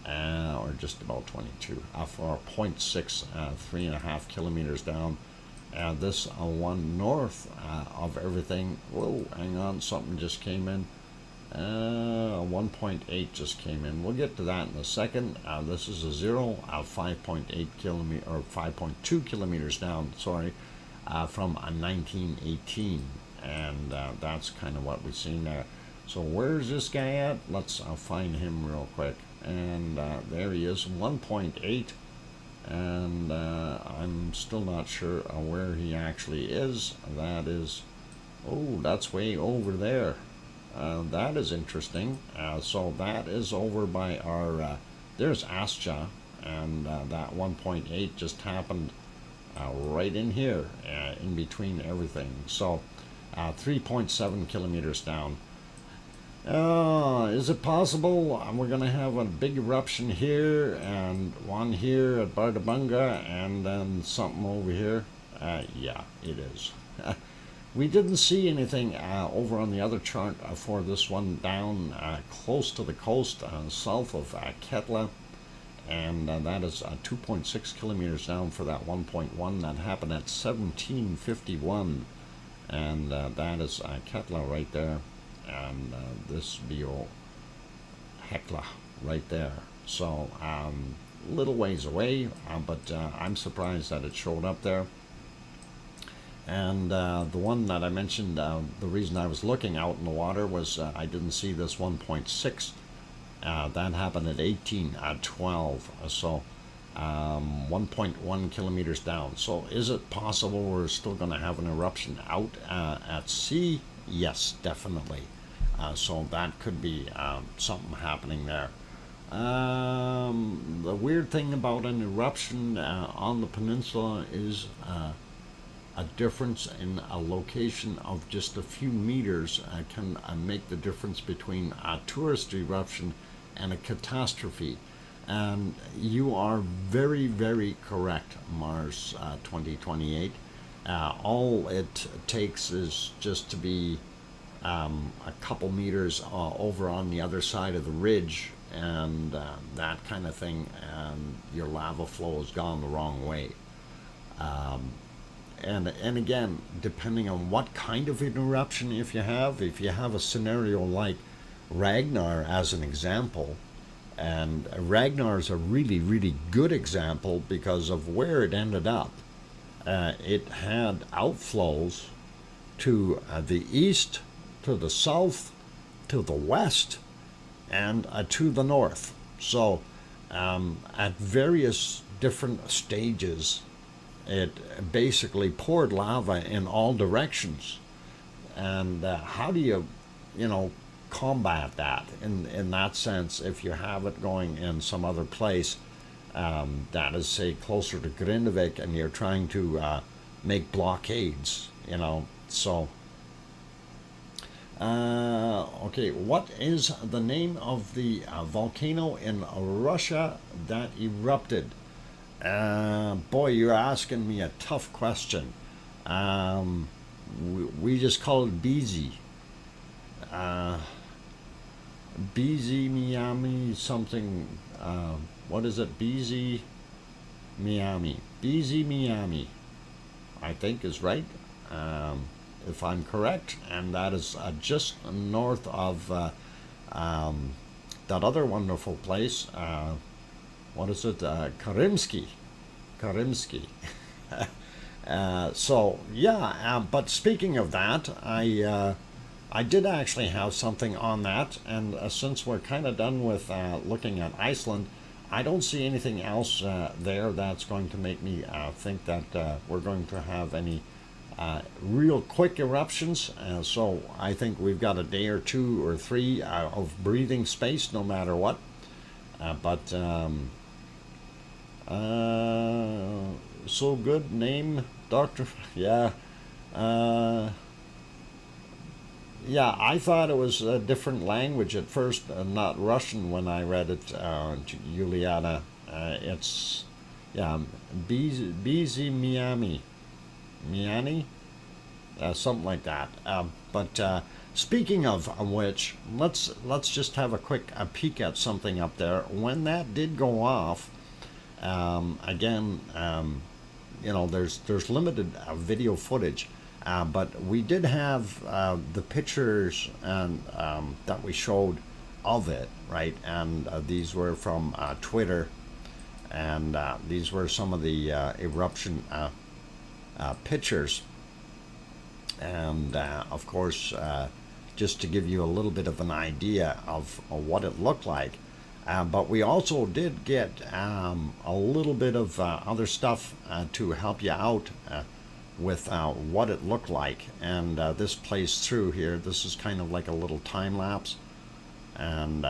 or just about 22, for 0.6, 3.5 kilometers down. This one north of everything. Whoa, hang on, something just came in. 1.8 just came in. We'll get to that in a second. This is a 5.8 kilometer, or 5.2 kilometers down. Sorry. From 1918, and that's kind of what we've seen there. So where's this guy at? Let's find him real quick. And there he is, 1.8, and I'm still not sure where he actually is. That is, that's way over there. That is interesting. So that is over by our, there's Astra, and that 1.8 just happened right in here, in between everything. So 3.7 kilometers down. Is it possible we're going to have a big eruption here and one here at Bardabunga and then something over here? Yeah, it is. We didn't see anything over on the other chart for this one down close to the coast, south of Ketla. And that is 2.6 kilometers down for that 1.1. That happened at 1751, and that is Ketla right there, and this Bio Hekla right there. So little ways away, but I'm surprised that it showed up there. And the one that I mentioned, the reason I was looking out in the water was I didn't see this 1.6. That happened at 1812, so 1.1 kilometers down. So is it possible we're still going to have an eruption out at sea? Yes, definitely. So that could be something happening there. The weird thing about an eruption on the peninsula is a difference in a location of just a few meters can make the difference between a tourist eruption and a catastrophe. And you are very, very correct, Mars 2028. All it takes is just to be a couple meters over on the other side of the ridge, and that kind of thing, and your lava flow has gone the wrong way. And again, depending on what kind of an eruption, if you have a scenario like Ragnar as an example, and Ragnar is a really, really good example because of where it ended up. It had outflows to the east, to the south, to the west, and to the north. So at various different stages, it basically poured lava in all directions. And how do you, combat that in that sense if you have it going in some other place that is, say, closer to Grindavik, and you're trying to make blockades, So, okay, what is the name of the volcano in Russia that erupted? Boy, you're asking me a tough question. We just call it BZ. BZ Miami something. What is it? BZ Miami. BZ Miami, I think is right. If I'm correct, and that is just north of that other wonderful place. What is it? Karimsky. So yeah, but speaking of that, I did actually have something on that, and since we're kind of done with looking at Iceland, I don't see anything else there that's going to make me think that we're going to have any real quick eruptions. So I think we've got a day or 2 or 3 of breathing space, no matter what. So good name, Doctor. Yeah. Yeah, I thought it was a different language at first, not Russian when I read it, Juliana. It's, yeah, Bizi Miami. Miami? Something like that. But speaking of which, let's just have a quick peek at something up there. When that did go off, again, there's limited video footage. But we did have the pictures and that we showed of it, right? And these were from Twitter, and these were some of the eruption pictures. And of course, just to give you a little bit of an idea of what it looked like. But we also did get a little bit of other stuff to help you out with what it looked like, and this plays through here. This is kind of like a little time lapse, and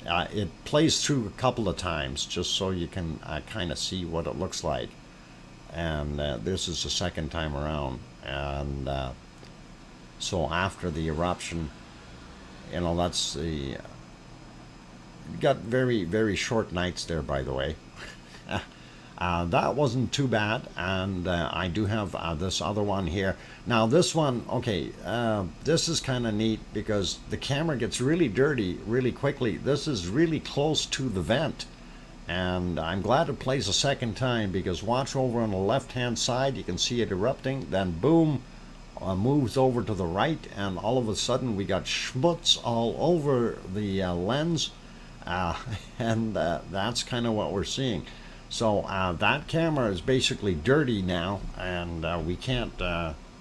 it plays through a couple of times just so you can kind of see what it looks like. And this is the second time around, and so after the eruption, that's the got very, very short nights there, by the way. That wasn't too bad, and I do have this other one here. Now this one, okay, this is kind of neat because the camera gets really dirty really quickly. This is really close to the vent, and I'm glad it plays a second time because watch over on the left hand side, you can see it erupting, then boom, moves over to the right, and all of a sudden we got schmutz all over the lens, and that's kind of what we're seeing. So that camera is basically dirty now, and we can't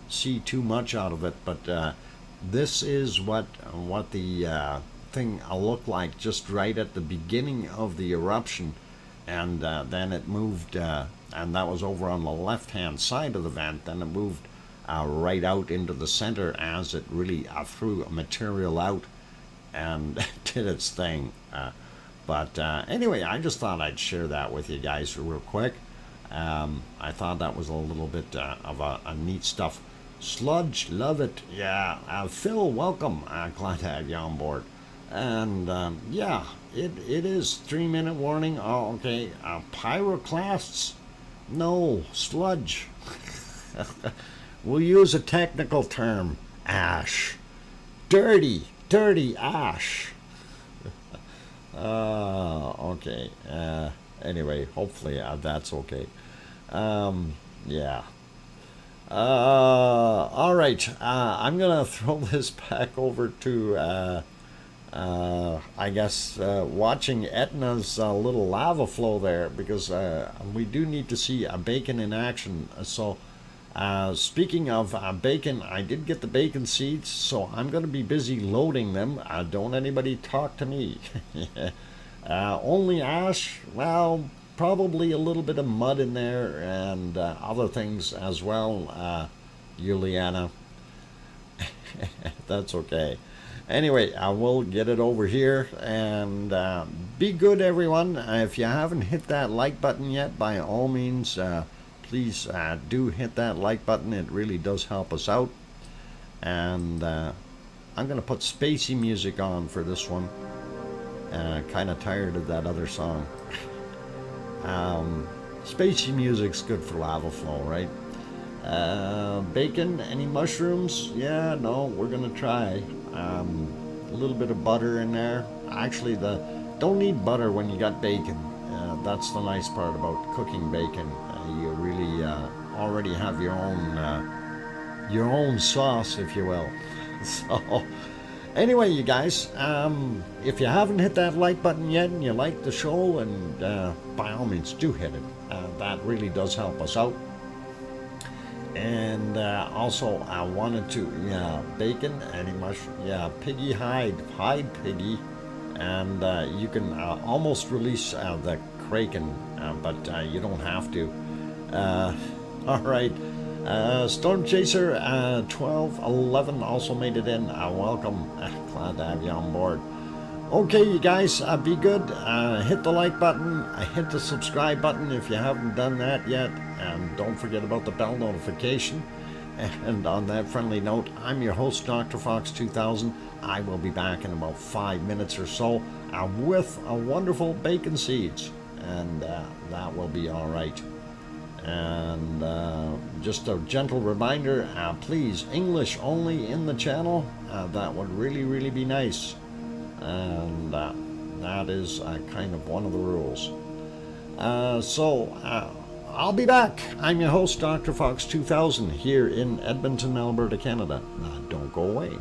see too much out of it. But this is what the thing looked like just right at the beginning of the eruption, and then it moved, and that was over on the left-hand side of the vent. Then it moved right out into the center as it really threw material out and did its thing. But anyway, I just thought I'd share that with you guys real quick. I thought that was a little bit of a neat stuff. Sludge, love it. Yeah, Phil, welcome. Glad to have you on board. And yeah, it is 3-minute warning. Oh, okay. Pyroclasts? No, sludge. We'll use a technical term. Ash. Dirty ash. Okay. Anyway, hopefully that's okay. Yeah. All right. I'm gonna throw this back over to I guess watching Etna's little lava flow there, because we do need to see a bacon in action. So Speaking of bacon, I did get the bacon seeds, so I'm going to be busy loading them. Don't anybody talk to me. Only ash, well, probably a little bit of mud in there and other things as well, Juliana. That's okay. Anyway, I will get it over here and be good, everyone. If you haven't hit that like button yet, by all means, please do hit that like button. It really does help us out. And I'm going to put spacey music on for this one. Kind of tired of that other song. Spacey music's good for lava flow, right? Bacon, any mushrooms? Yeah, no, we're gonna try. A little bit of butter in there. Actually, don't need butter when you got bacon. That's the nice part about cooking bacon. You really already have your own sauce, if you will. So, anyway, you guys, if you haven't hit that like button yet and you like the show, and by all means, do hit it. That really does help us out. And also, I wanted to, bacon, any mushroom, piggy hide piggy, and you can almost release the kraken, but you don't have to. All right, Storm Chaser 1211 also made it in. Welcome, glad to have you on board. Okay, you guys, be good. Hit the like button. Hit the subscribe button if you haven't done that yet. And don't forget about the bell notification. And on that friendly note, I'm your host, DrFox2000. I will be back in about 5 minutes or so with a wonderful bacon seeds. And that will be all right. And just a gentle reminder, please, English only in the channel. That would really, really be nice. And that is kind of one of the rules. So I'll be back. I'm your host, DrFox2000, here in Edmonton, Alberta, Canada. Don't go away.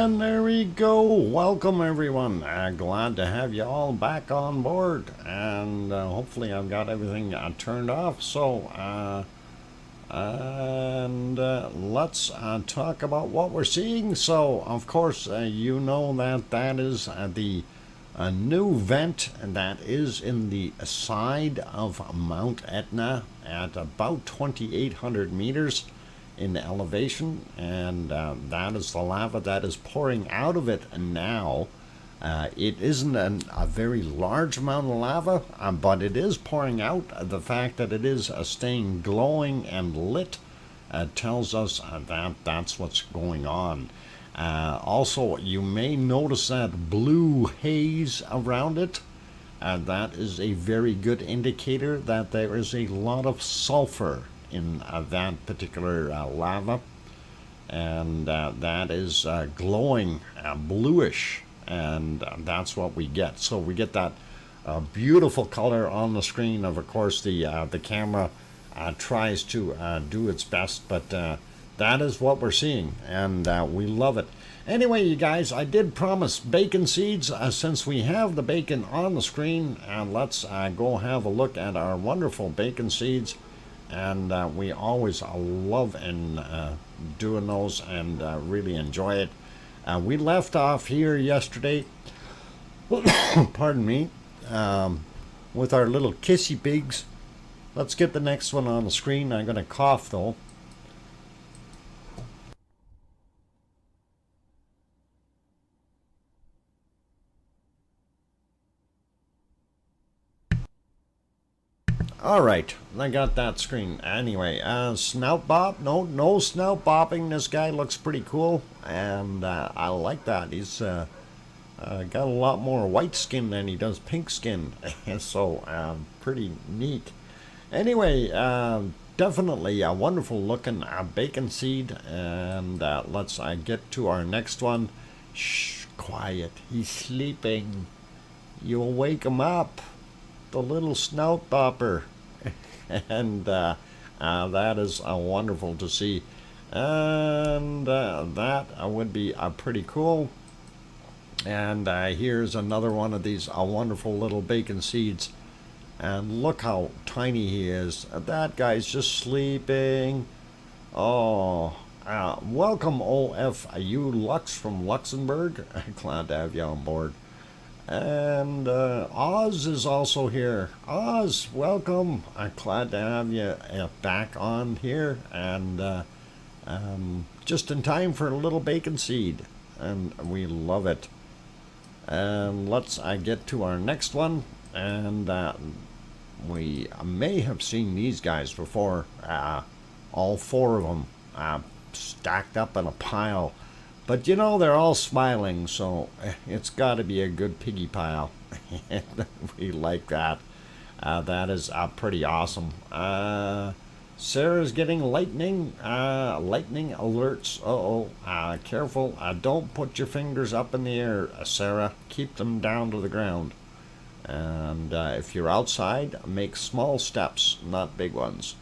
And there we go. Welcome, everyone. Glad to have you all back on board. And hopefully I've got everything turned off. So, let's talk about what we're seeing. So, of course, you know that is the new vent that is in the side of Mount Etna at about 2,800 meters in elevation, and that is the lava that is pouring out of it now. It isn't a very large amount of lava, but it is pouring out. The fact that it is staying glowing and lit tells us that that's what's going on. Also, you may notice that blue haze around it. That is a very good indicator that there is a lot of sulfur in that particular lava, and that is glowing bluish, and that's what we get. So we get that beautiful color on the screen. Of course, the camera tries to do its best, but that is what we're seeing, and we love it. Anyway, you guys, I did promise bacon seeds. Since we have the bacon on the screen, let's go have a look at our wonderful bacon seeds. And we always love and doing those, and really enjoy it. We left off here yesterday, pardon me, with our little kissy pigs. Let's get the next one on the screen. I'm going to cough though. All right, I got that screen. Anyway, snout bob. No snout bobbing. This guy looks pretty cool, and I like that. He's got a lot more white skin than he does pink skin, so pretty neat. Anyway, definitely a wonderful looking bacon seed, and let's get to our next one. Shh, quiet. He's sleeping. You'll wake him up. The little snout bopper. And that is wonderful to see, and that would be pretty cool. And here's another one of these wonderful little bacon seeds, and look how tiny he is. That guy's just sleeping. Oh, welcome OFU Lux from Luxembourg. Glad to have you on board. And Oz is also here. Oz, welcome. I'm glad to have you back on here, and just in time for a little bacon seed, and we love it. And let's get to our next one, and we may have seen these guys before. All four of them stacked up in a pile. But you know, they're all smiling, so it's got to be a good piggy pile. We like that. That is pretty awesome. Sarah's getting lightning alerts. Careful. Don't put your fingers up in the air, Sarah. Keep them down to the ground. And if you're outside, make small steps, not big ones.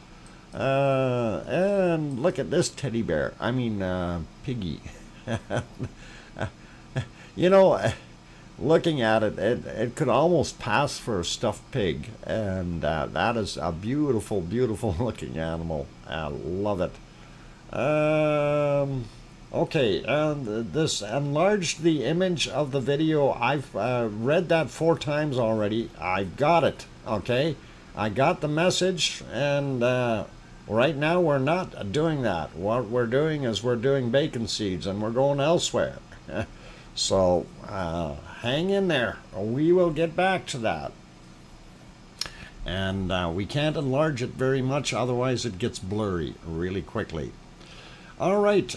And look at this teddy bear. I mean, piggy. You know, looking at it, it could almost pass for a stuffed pig, and that is a beautiful, beautiful looking animal. I love it. Okay, and this enlarged the image of the video. I've read that 4 times already. I've got it. Okay, I got the message, and right now we're not doing that. What we're doing is we're doing bacon seeds, and we're going elsewhere. So hang in there. We will get back to that. And we can't enlarge it very much, otherwise it gets blurry really quickly. All right,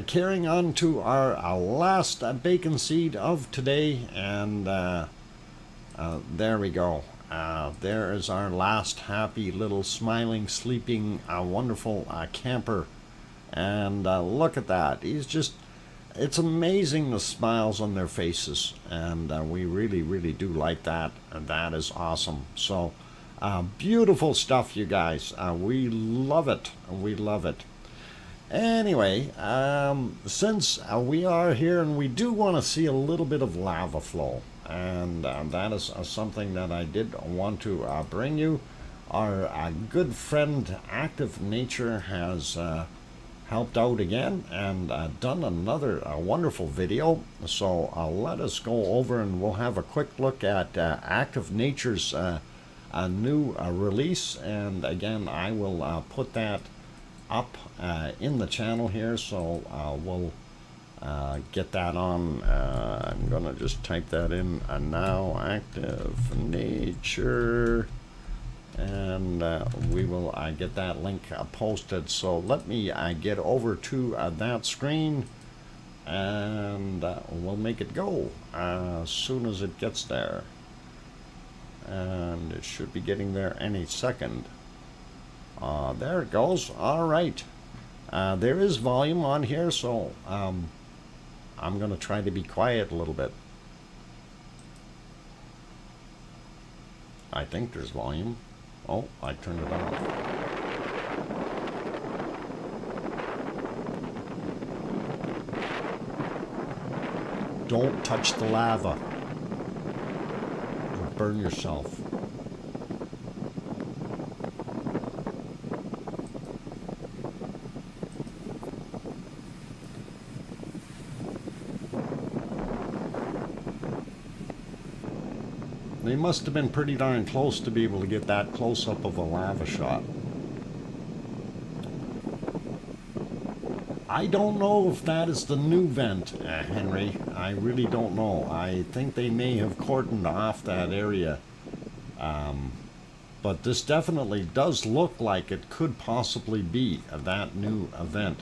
carrying on to our last bacon seed of today, and there we go. There is our last happy little smiling, sleeping, wonderful camper. And look at that. He's just, it's amazing the smiles on their faces. And we really, really do like that. And that is awesome. So beautiful stuff, you guys. We love it. We love it. Anyway, since we are here and we do want to see a little bit of lava flow, and that is something that I did want to bring you. Our good friend Active Nature has helped out again and done another wonderful video. So let us go over and we'll have a quick look at Active Nature's new release. And again, I will put that up in the channel here, so we'll get that on. I'm gonna just type that in now, Active Nature, and we will get that link posted. So let me get over to that screen, and we'll make it go as soon as it gets there, and it should be getting there any second. There it goes. All right. There is volume on here, so I'm going to try to be quiet a little bit. I think there's volume. Oh, I turned it off. Don't touch the lava. You'll burn yourself. They must have been pretty darn close to be able to get that close up of a lava shot. I don't know if that is the new vent, Henry. I really don't know. I think they may have cordoned off that area. But this definitely does look like it could possibly be that new event.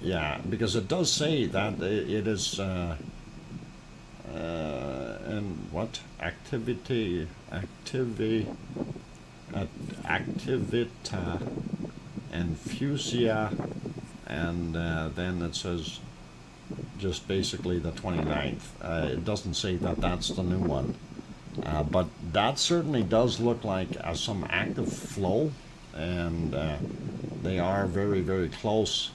Yeah, because it does say that it is, and what? Activita, and fusia, and then it says just basically the 29th. It doesn't say that that's the new one. But that certainly does look like some active flow, and they are very, very close.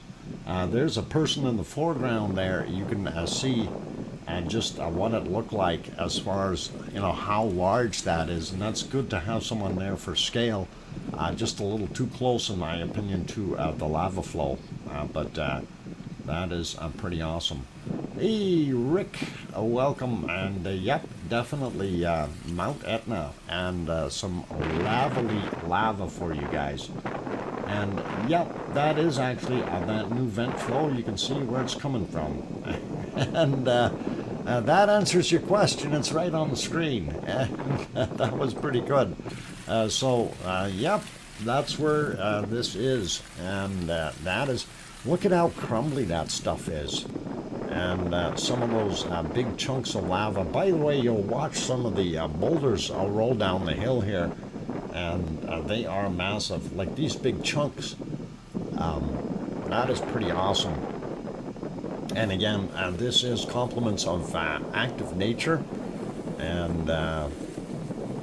There's a person in the foreground there. You can see just what it looked like as far as, you know, how large that is, and that's good to have someone there for scale. Just a little too close, in my opinion, to the lava flow, but that is pretty awesome. Hey, Rick, welcome, and yep, definitely Mount Etna, and some lava for you guys. And yep, that is actually that new vent flow. You can see where it's coming from. And that answers your question. It's right on the screen. That was pretty good. Yep, that's where this is. And that is, look at how crumbly that stuff is. And some of those big chunks of lava. By the way, you'll watch some of the boulders roll down the hill here. And they are massive, like these big chunks. That is pretty awesome. And again, this is compliments of Active Nature, and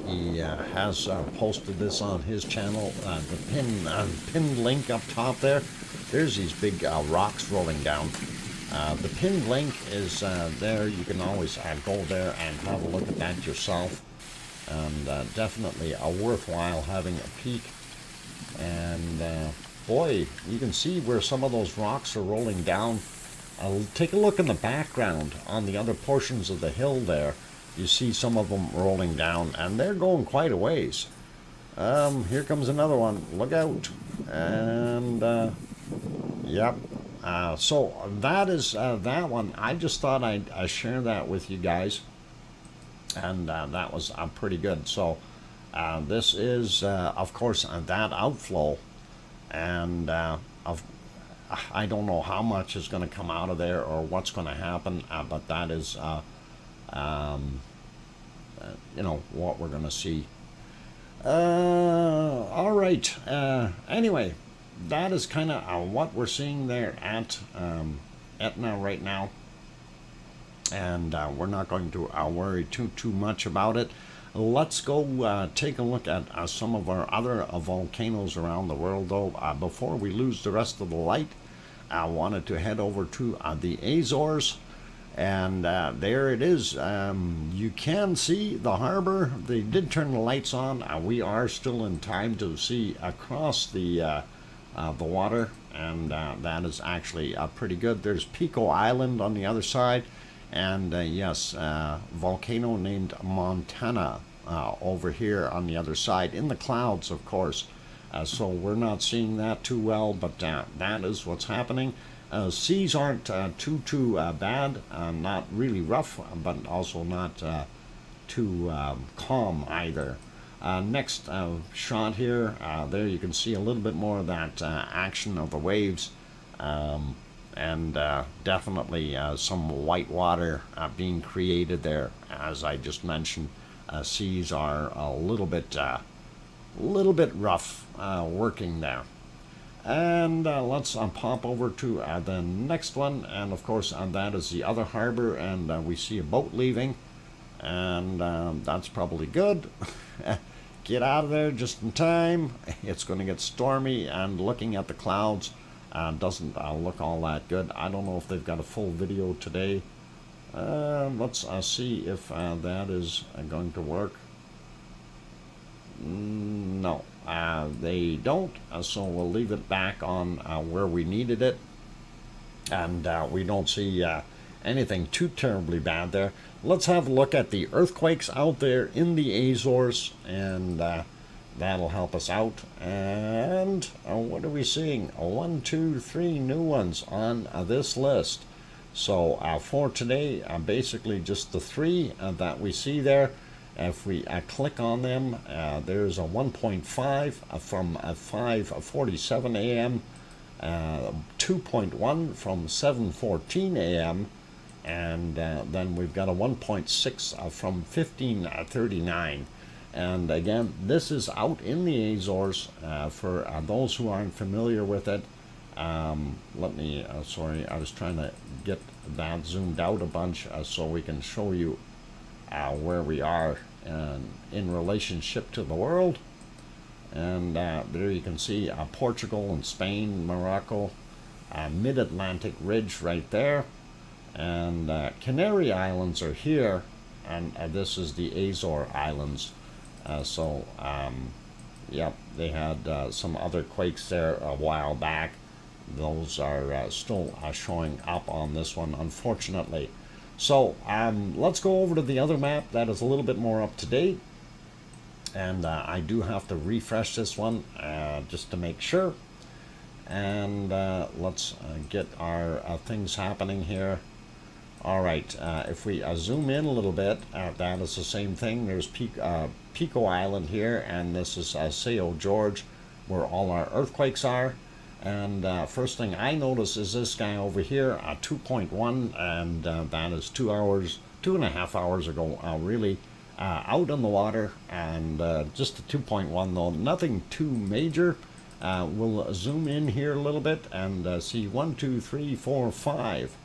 he has posted this on his channel. The pinned link up top there. There's these big rocks rolling down. The pinned link is there. You can always go there and have a look at that yourself. And definitely worthwhile having a peek. And boy, you can see where some of those rocks are rolling down. Take a look in the background on the other portions of the hill there. You see some of them rolling down, and they're going quite a ways. Here comes another one. Look out. And yep. So that is that one. I just thought I'd share that with you guys. And that was pretty good. So this is, of course, that outflow, and I don't know how much is going to come out of there or what's going to happen, but that is, you know, what we're going to see. All right. Anyway, that is kind of what we're seeing there at Etna right now. And we're not going to worry too much about it. Let's go take a look at some of our other volcanoes around the world, though. Before we lose the rest of the light, I wanted to head over to the Azores, and there it is. You can see the harbor. They did turn the lights on. We are still in time to see across the water, and that is actually pretty good. There's Pico Island on the other side, and yes, volcano named Montana over here on the other side, in the clouds, of course. So we're not seeing that too well, but that is what's happening. Seas aren't too bad, not really rough, but also not too calm either. Next shot here, there you can see a little bit more of that action of the waves, and definitely some white water being created there. As I just mentioned, seas are a little bit rough working there. And let's pop over to the next one, and of course that is the other harbor, and we see a boat leaving, and that's probably good. Get out of there just in time. It's going to get stormy, and looking at the clouds doesn't look all that good. I don't know if they've got a full video today. Let's see if that is going to work. No, they don't, so we'll leave it back on where we needed it, and we don't see anything too terribly bad there. Let's have a look at the earthquakes out there in the Azores, and that'll help us out. And what are we seeing? 1, 2, 3 new ones on this list. So for today, basically just the 3 that we see there. If we click on them, there's a 1.5 from 5:47 a.m., 2.1 from 7:14 a.m., and then we've got a 1.6 from 15:39. And again, this is out in the Azores. For those who aren't familiar with it, let me, sorry, I was trying to get that zoomed out a bunch so we can show you where we are in relationship to the world. And there you can see Portugal and Spain, Morocco, mid-Atlantic ridge right there, and Canary Islands are here, and this is the Azore Islands. Yep, they had some other quakes there a while back. Those are still showing up on this one, unfortunately. So let's go over to the other map that is a little bit more up to date, and I do have to refresh this one just to make sure. And let's get our things happening here. All right, if we zoom in a little bit, that is the same thing. There's Pico Island here, and this is Sao George, where all our earthquakes are. And first thing I notice is this guy over here, 2.1, and that is 2.5 hours ago, really, out on the water, and just a 2.1 though, nothing too major. We'll zoom in here a little bit and see 1, 2, 3, 4, 5.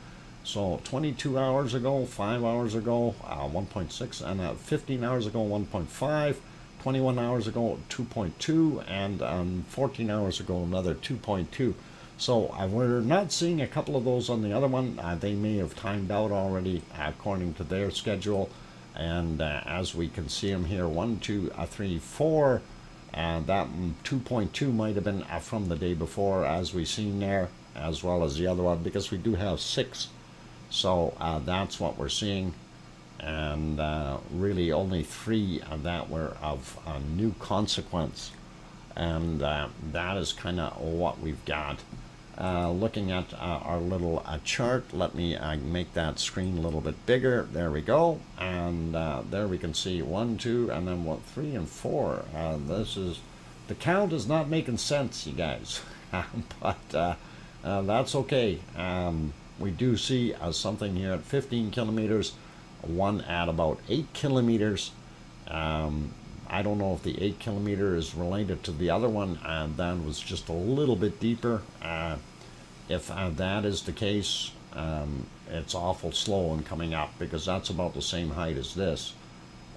So 22 hours ago, 5 hours ago, 1.6, and 15 hours ago, 1.5. 21 hours ago, 2.2, and 14 hours ago, another 2.2. So we're not seeing a couple of those on the other one. They may have timed out already according to their schedule. And as we can see them here, 1, 2, 3, 4. That 2.2 might have been from the day before, as we've seen there, as well as the other one, because we do have 6. So that's what we're seeing. And really only 3 that were of new consequence, and that is kind of what we've got. Looking at our little chart, let me make that screen a little bit bigger. There we go, and there we can see 1, 2, and then 3 and 4. This is, the count is not making sense, you guys, but that's okay. We do see something here at 15 kilometers. One at about 8 kilometers. I don't know if the 8 kilometer is related to the other one, and that was just a little bit deeper. If that is the case, it's awful slow in coming up, because that's about the same height as this.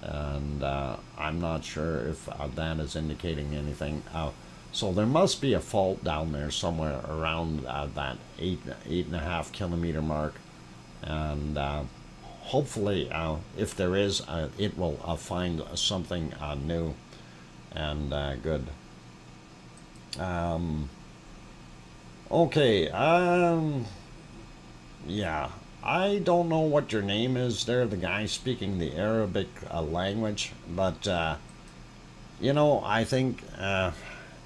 and I'm not sure if that is indicating anything. So there must be a fault down there somewhere around that 8.5 kilometer mark, and hopefully, if there is, it will find something new and good. Okay, yeah, I don't know what your name is there, the guy speaking the Arabic language, but I think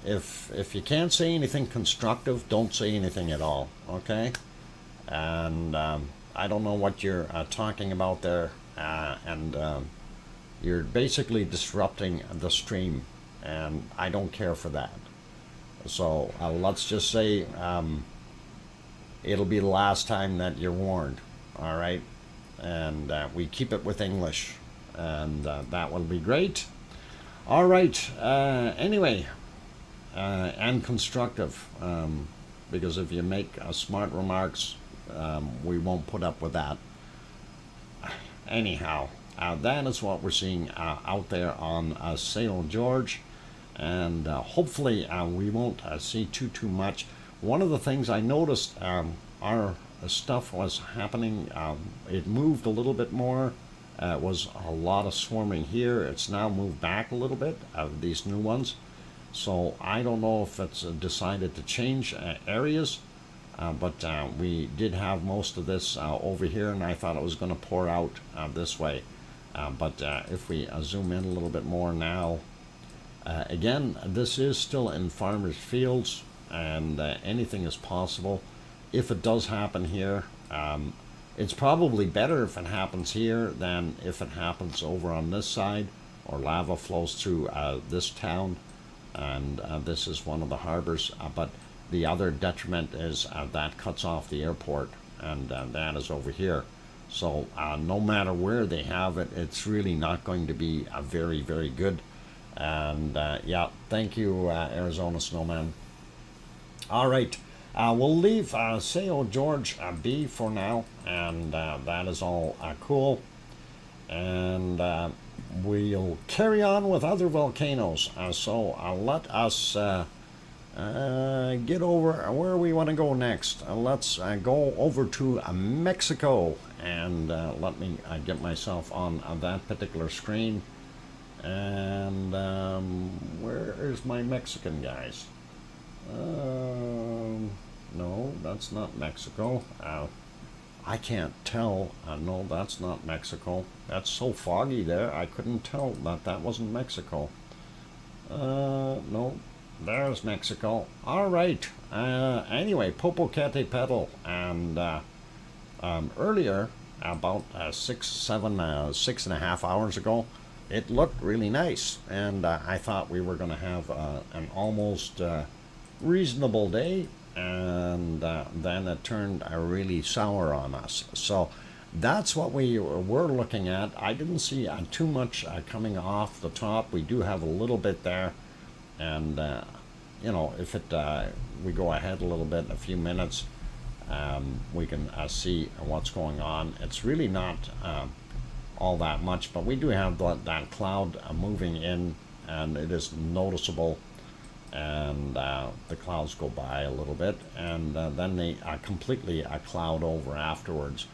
if you can't say anything constructive, don't say anything at all, okay? And I don't know what you're talking about there, and you're basically disrupting the stream, and I don't care for that. So let's just say it'll be the last time that you're warned, all right? And we keep it with English, and that will be great. All right, anyway, and constructive, because if you make smart remarks, we won't put up with that. Anyhow, that is what we're seeing out there on St. George, and hopefully we won't see too much. One of the things I noticed, our stuff was happening, it moved a little bit more. It was a lot of swarming here. It's now moved back a little bit, these new ones. So I don't know if it's decided to change areas, but we did have most of this over here, and I thought it was going to pour out this way. But if we zoom in a little bit more now, again, this is still in farmers' fields, and anything is possible. If it does happen here, it's probably better if it happens here than if it happens over on this side, or lava flows through this town, and this is one of the harbors. But the other detriment is that cuts off the airport, and that is over here. So no matter where they have it, it's really not going to be very, very good. And yeah, thank you, Arizona Snowman. All right, we'll leave St. George be for now, and that is all cool. And we'll carry on with other volcanoes. So let us get over where we want to go next. Let's go over to Mexico, and let me get myself on that particular screen. And where is my Mexican guys? No, that's not Mexico. I can't tell. No, that's not Mexico. That's so foggy there, I couldn't tell that that wasn't Mexico. No, there's Mexico. All right. Anyway, Popocatépetl, and earlier, about 6.5 hours ago, it looked really nice, and I thought we were going to have an almost reasonable day, and then it turned really sour on us. So that's what we were looking at. I didn't see too much coming off the top. We do have a little bit there, and if we go ahead a little bit in a few minutes, we can see what's going on. It's really not all that much, but we do have that cloud moving in, and it is noticeable, and the clouds go by a little bit, and then they completely cloud over afterwards.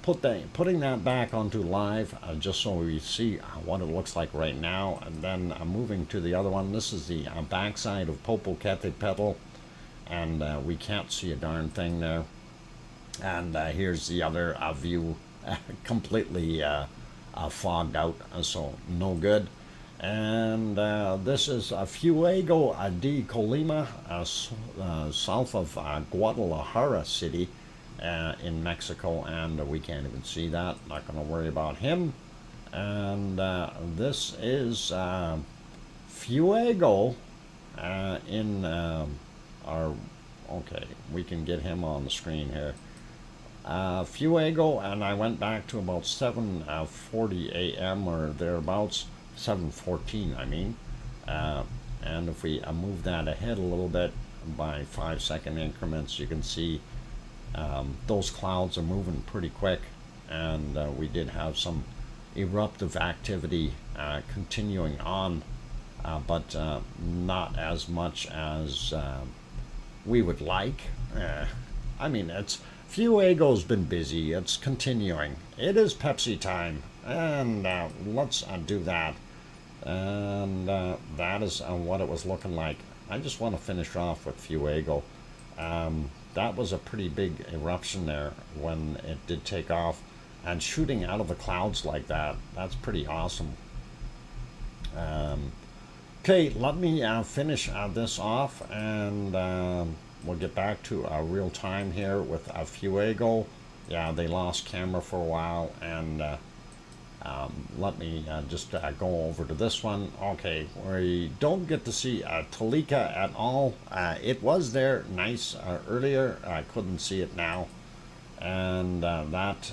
Putting that back onto live, just so we see what it looks like right now, and then moving to the other one. This is the backside of Popocatépetl, and we can't see a darn thing there. And here's the other view, completely fogged out, so no good. And this is Fuego de Colima, south of Guadalajara City in Mexico, and we can't even see that. Not going to worry about him. And this is Fuego in our... Okay, we can get him on the screen here. Fuego, and I went back to about 7:40 a.m. or thereabouts, 7:14 I mean, and if we move that ahead a little bit by 5-second increments, you can see those clouds are moving pretty quick, and we did have some eruptive activity continuing on, but not as much as we would like. I mean, Fuego's been busy. It's continuing. It is Pepsi time, and let's do that. And that is what it was looking like. I just want to finish off with Fuego. That was a pretty big eruption there when it did take off, and shooting out of the clouds like that, that's pretty awesome. Okay, let me finish this off, and we'll get back to real time here with Fuego. Yeah, they lost camera for a while, and let me just go over to this one. Okay, we don't get to see Tolika at all. It was there nice earlier. I couldn't see it now. And that,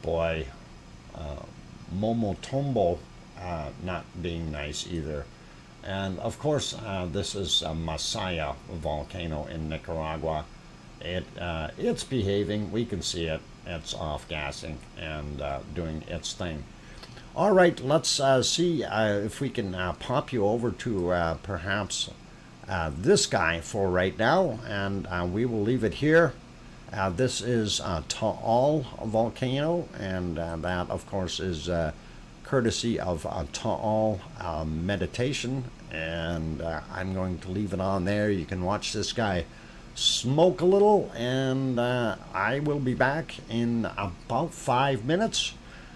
boy, Momotombo not being nice either. And of course, this is Masaya volcano in Nicaragua. It's behaving. We can see it. It's off-gassing and doing its thing. All right, let's see if we can pop you over to perhaps this guy for right now, and we will leave it here. This is Taal volcano, and that, of course, is courtesy of Taal meditation, and I'm going to leave it on there. You can watch this guy smoke a little, and I will be back in about 5 minutes.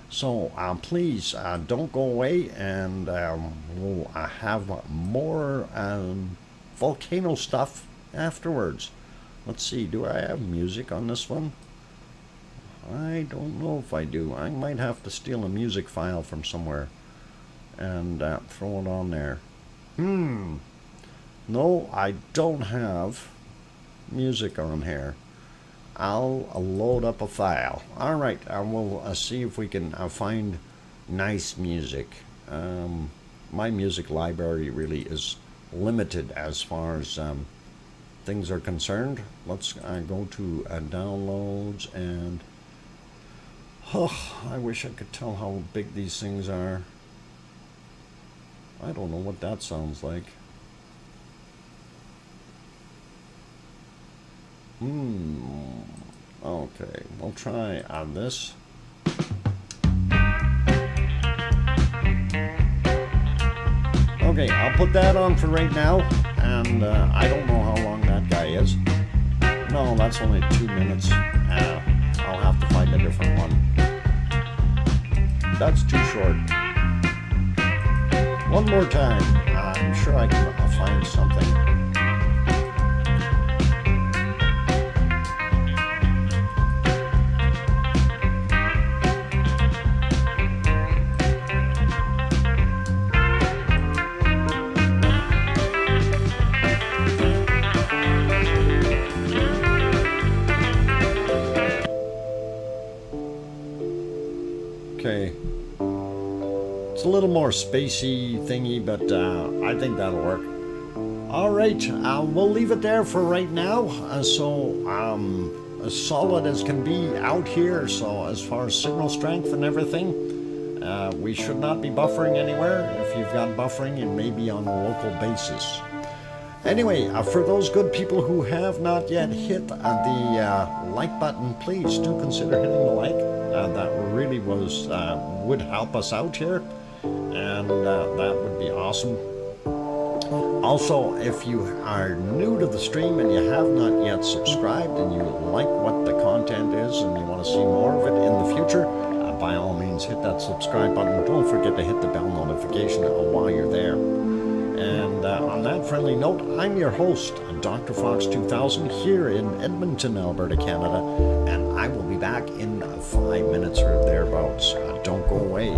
So please don't go away, and we'll have more volcano stuff afterwards. Let's see, do I have music on this one? I don't know if I do. I might have to steal a music file from somewhere and throw it on there. No, I don't have music on here. I'll load up a file. All right, we'll see if we can find nice music. My music library really is limited as far as things are concerned. Let's go to downloads, and I wish I could tell how big these things are. I don't know what that sounds like. Okay, we'll try on this. Okay, I'll put that on for right now, and I don't know how long that guy is. No, that's only 2 minutes. I'll have to find a different one. That's too short. One more time. I'm sure I can find something. Okay, it's a little more spacey thingy, but I think that'll work. All right, we'll leave it there for right now. So as solid as can be out here. So as far as signal strength and everything, we should not be buffering anywhere. If you've got buffering, it may be on a local basis. Anyway, for those good people who have not yet hit the like button, please do consider hitting the like. That really would help us out here, and that would be awesome. Also, if you are new to the stream and you have not yet subscribed and you like what the content is and you want to see more of it in the future, by all means hit that subscribe button. Don't forget to hit the bell notification while you're there. And on that friendly note, I'm your host, DrFox2000, here in Edmonton, Alberta, Canada, and I will be back in 5 minutes or thereabouts. Don't go away.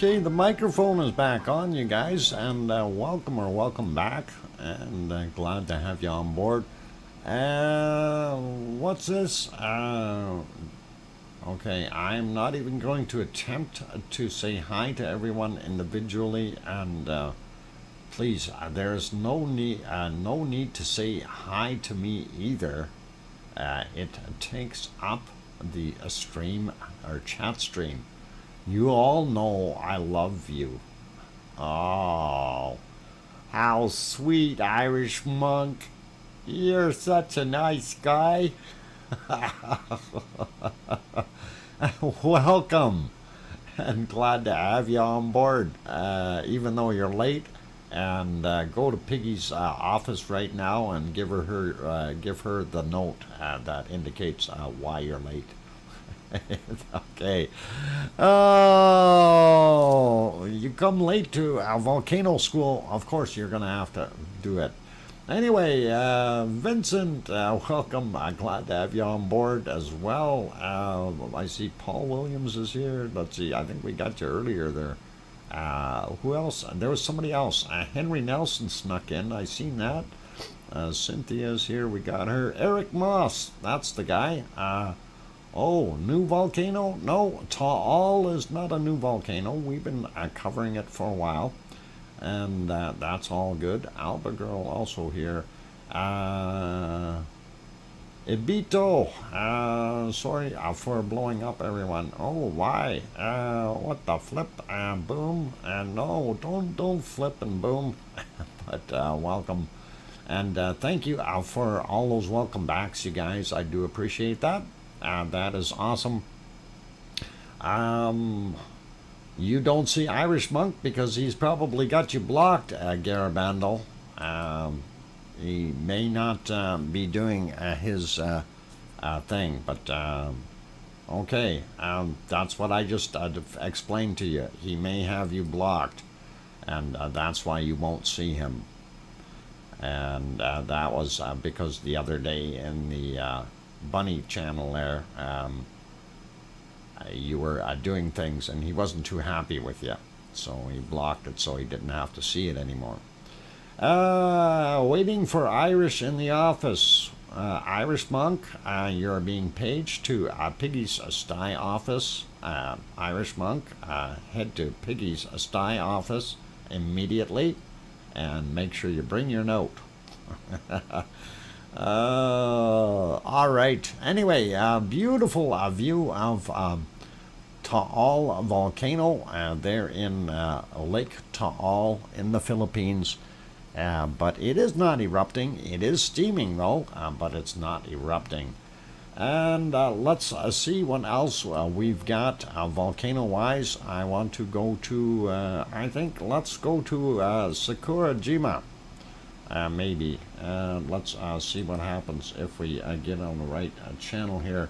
Okay, the microphone is back on, you guys, and welcome back, and glad to have you on board. What's this? Okay, I'm not even going to attempt to say hi to everyone individually, and please, there's no need to say hi to me either. It takes up the stream or chat stream. You all know I love you. Oh, how sweet, Irish monk. You're such a nice guy. Welcome, and glad to have you on board, even though you're late. And go to Piggy's office right now and give her the note that indicates why you're late. Okay. Oh, you come late to volcano school. Of course, you're gonna have to do it. Anyway, Vincent, welcome. Glad to have you on board as well. I see Paul Williams is here. Let's see. I think we got you earlier there. Who else? There was somebody else. Henry Nelson snuck in. I seen that. Cynthia's here. We got her. Eric Moss. That's the guy. Oh, new volcano? No, Ta'al is not a new volcano. We've been covering it for a while, and that's all good. Alba Girl also here. Ibito, sorry for blowing up everyone. Oh, why? What the flip? Boom? No, don't flip and boom. But welcome. And thank you for all those welcome backs, you guys. I do appreciate that. That is awesome. You don't see Irish Monk because he's probably got you blocked, Garabandal. He may not be doing his thing, but okay. That's what I just explained to you. He may have you blocked, and that's why you won't see him. And that was because the other day in the Bunny channel there, you were doing things and he wasn't too happy with you, so he blocked it so he didn't have to see it anymore. Waiting for Irish in the office. Irish Monk, you're being paged to Piggy's Sty office. Irish Monk, head to Piggy's Sty office immediately and make sure you bring your note. All right. Anyway, beautiful view of Ta'al volcano there in Lake Ta'al in the Philippines. But it is not erupting. It is steaming though, but it's not erupting. And let's see what else we've got volcano-wise. I want to go to, I think, let's go to Sakurajima. Maybe. Let's see what happens if we get on the right channel here.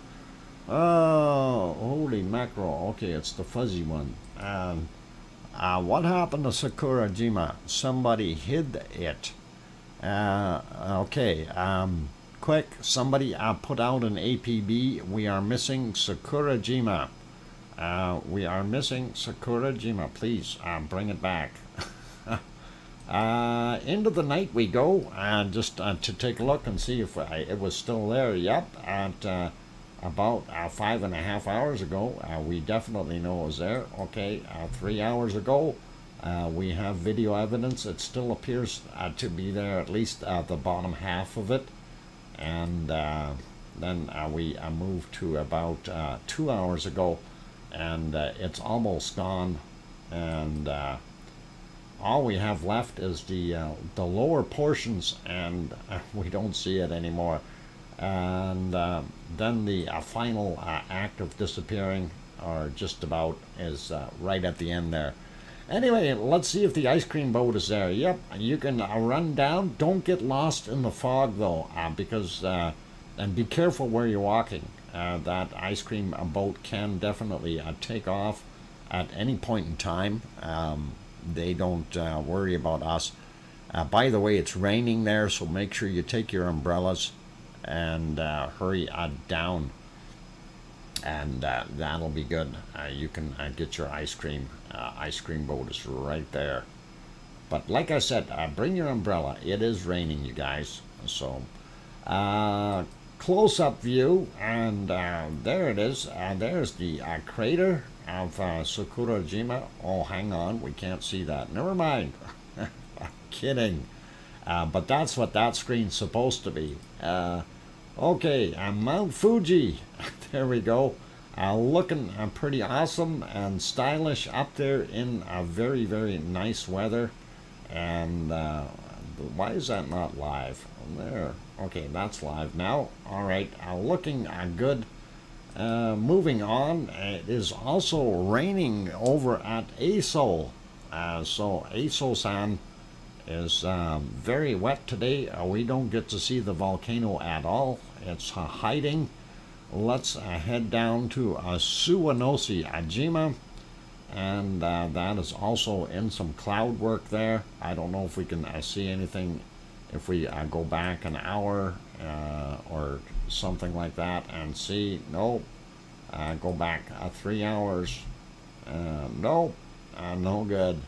Oh, holy mackerel. Okay, it's the fuzzy one. What happened to Sakurajima? Somebody hid it. Okay, quick, somebody put out an APB. We are missing Sakurajima. We are missing Sakurajima. Please, bring it back. Into the night we go, just to take a look and see if it was still there. Yep, at about 5.5 hours ago, we definitely know it was there. Okay, 3 hours ago, we have video evidence. It still appears to be there, at least the bottom half of it. And then we moved to about 2 hours ago, and it's almost gone. And all we have left is the lower portions, and we don't see it anymore. And then the final act of disappearing, or just about, is right at the end there. Anyway, let's see if the ice cream boat is there. Yep, you can run down. Don't get lost in the fog though, because and be careful where you're walking. That ice cream boat can definitely take off at any point in time. They don't worry about us. By the way, it's raining there, so make sure you take your umbrellas and hurry down. and that'll be good. You can get your ice cream. Ice cream boat is right there. But like I said, bring your umbrella. It is raining, you guys. So, close-up view, and there it is. There's the crater of Sakurajima. Oh, hang on, we can't see that. Never mind. I'm kidding. But that's what that screen's supposed to be. Okay, Mount Fuji. There we go. Looking pretty awesome and stylish up there in very, very nice weather. And why is that not live? There. Okay, that's live now. All right, looking good. Moving on, it is also raining over at Aso. So Aso-san is very wet today. We don't get to see the volcano at all. It's hiding. Let's head down to Suwanoshi Ajima, and that is also in some cloud work there. I don't know if we can see anything if we go back an hour or something like that and see. Nope. Go back 3 hours. Nope. No good.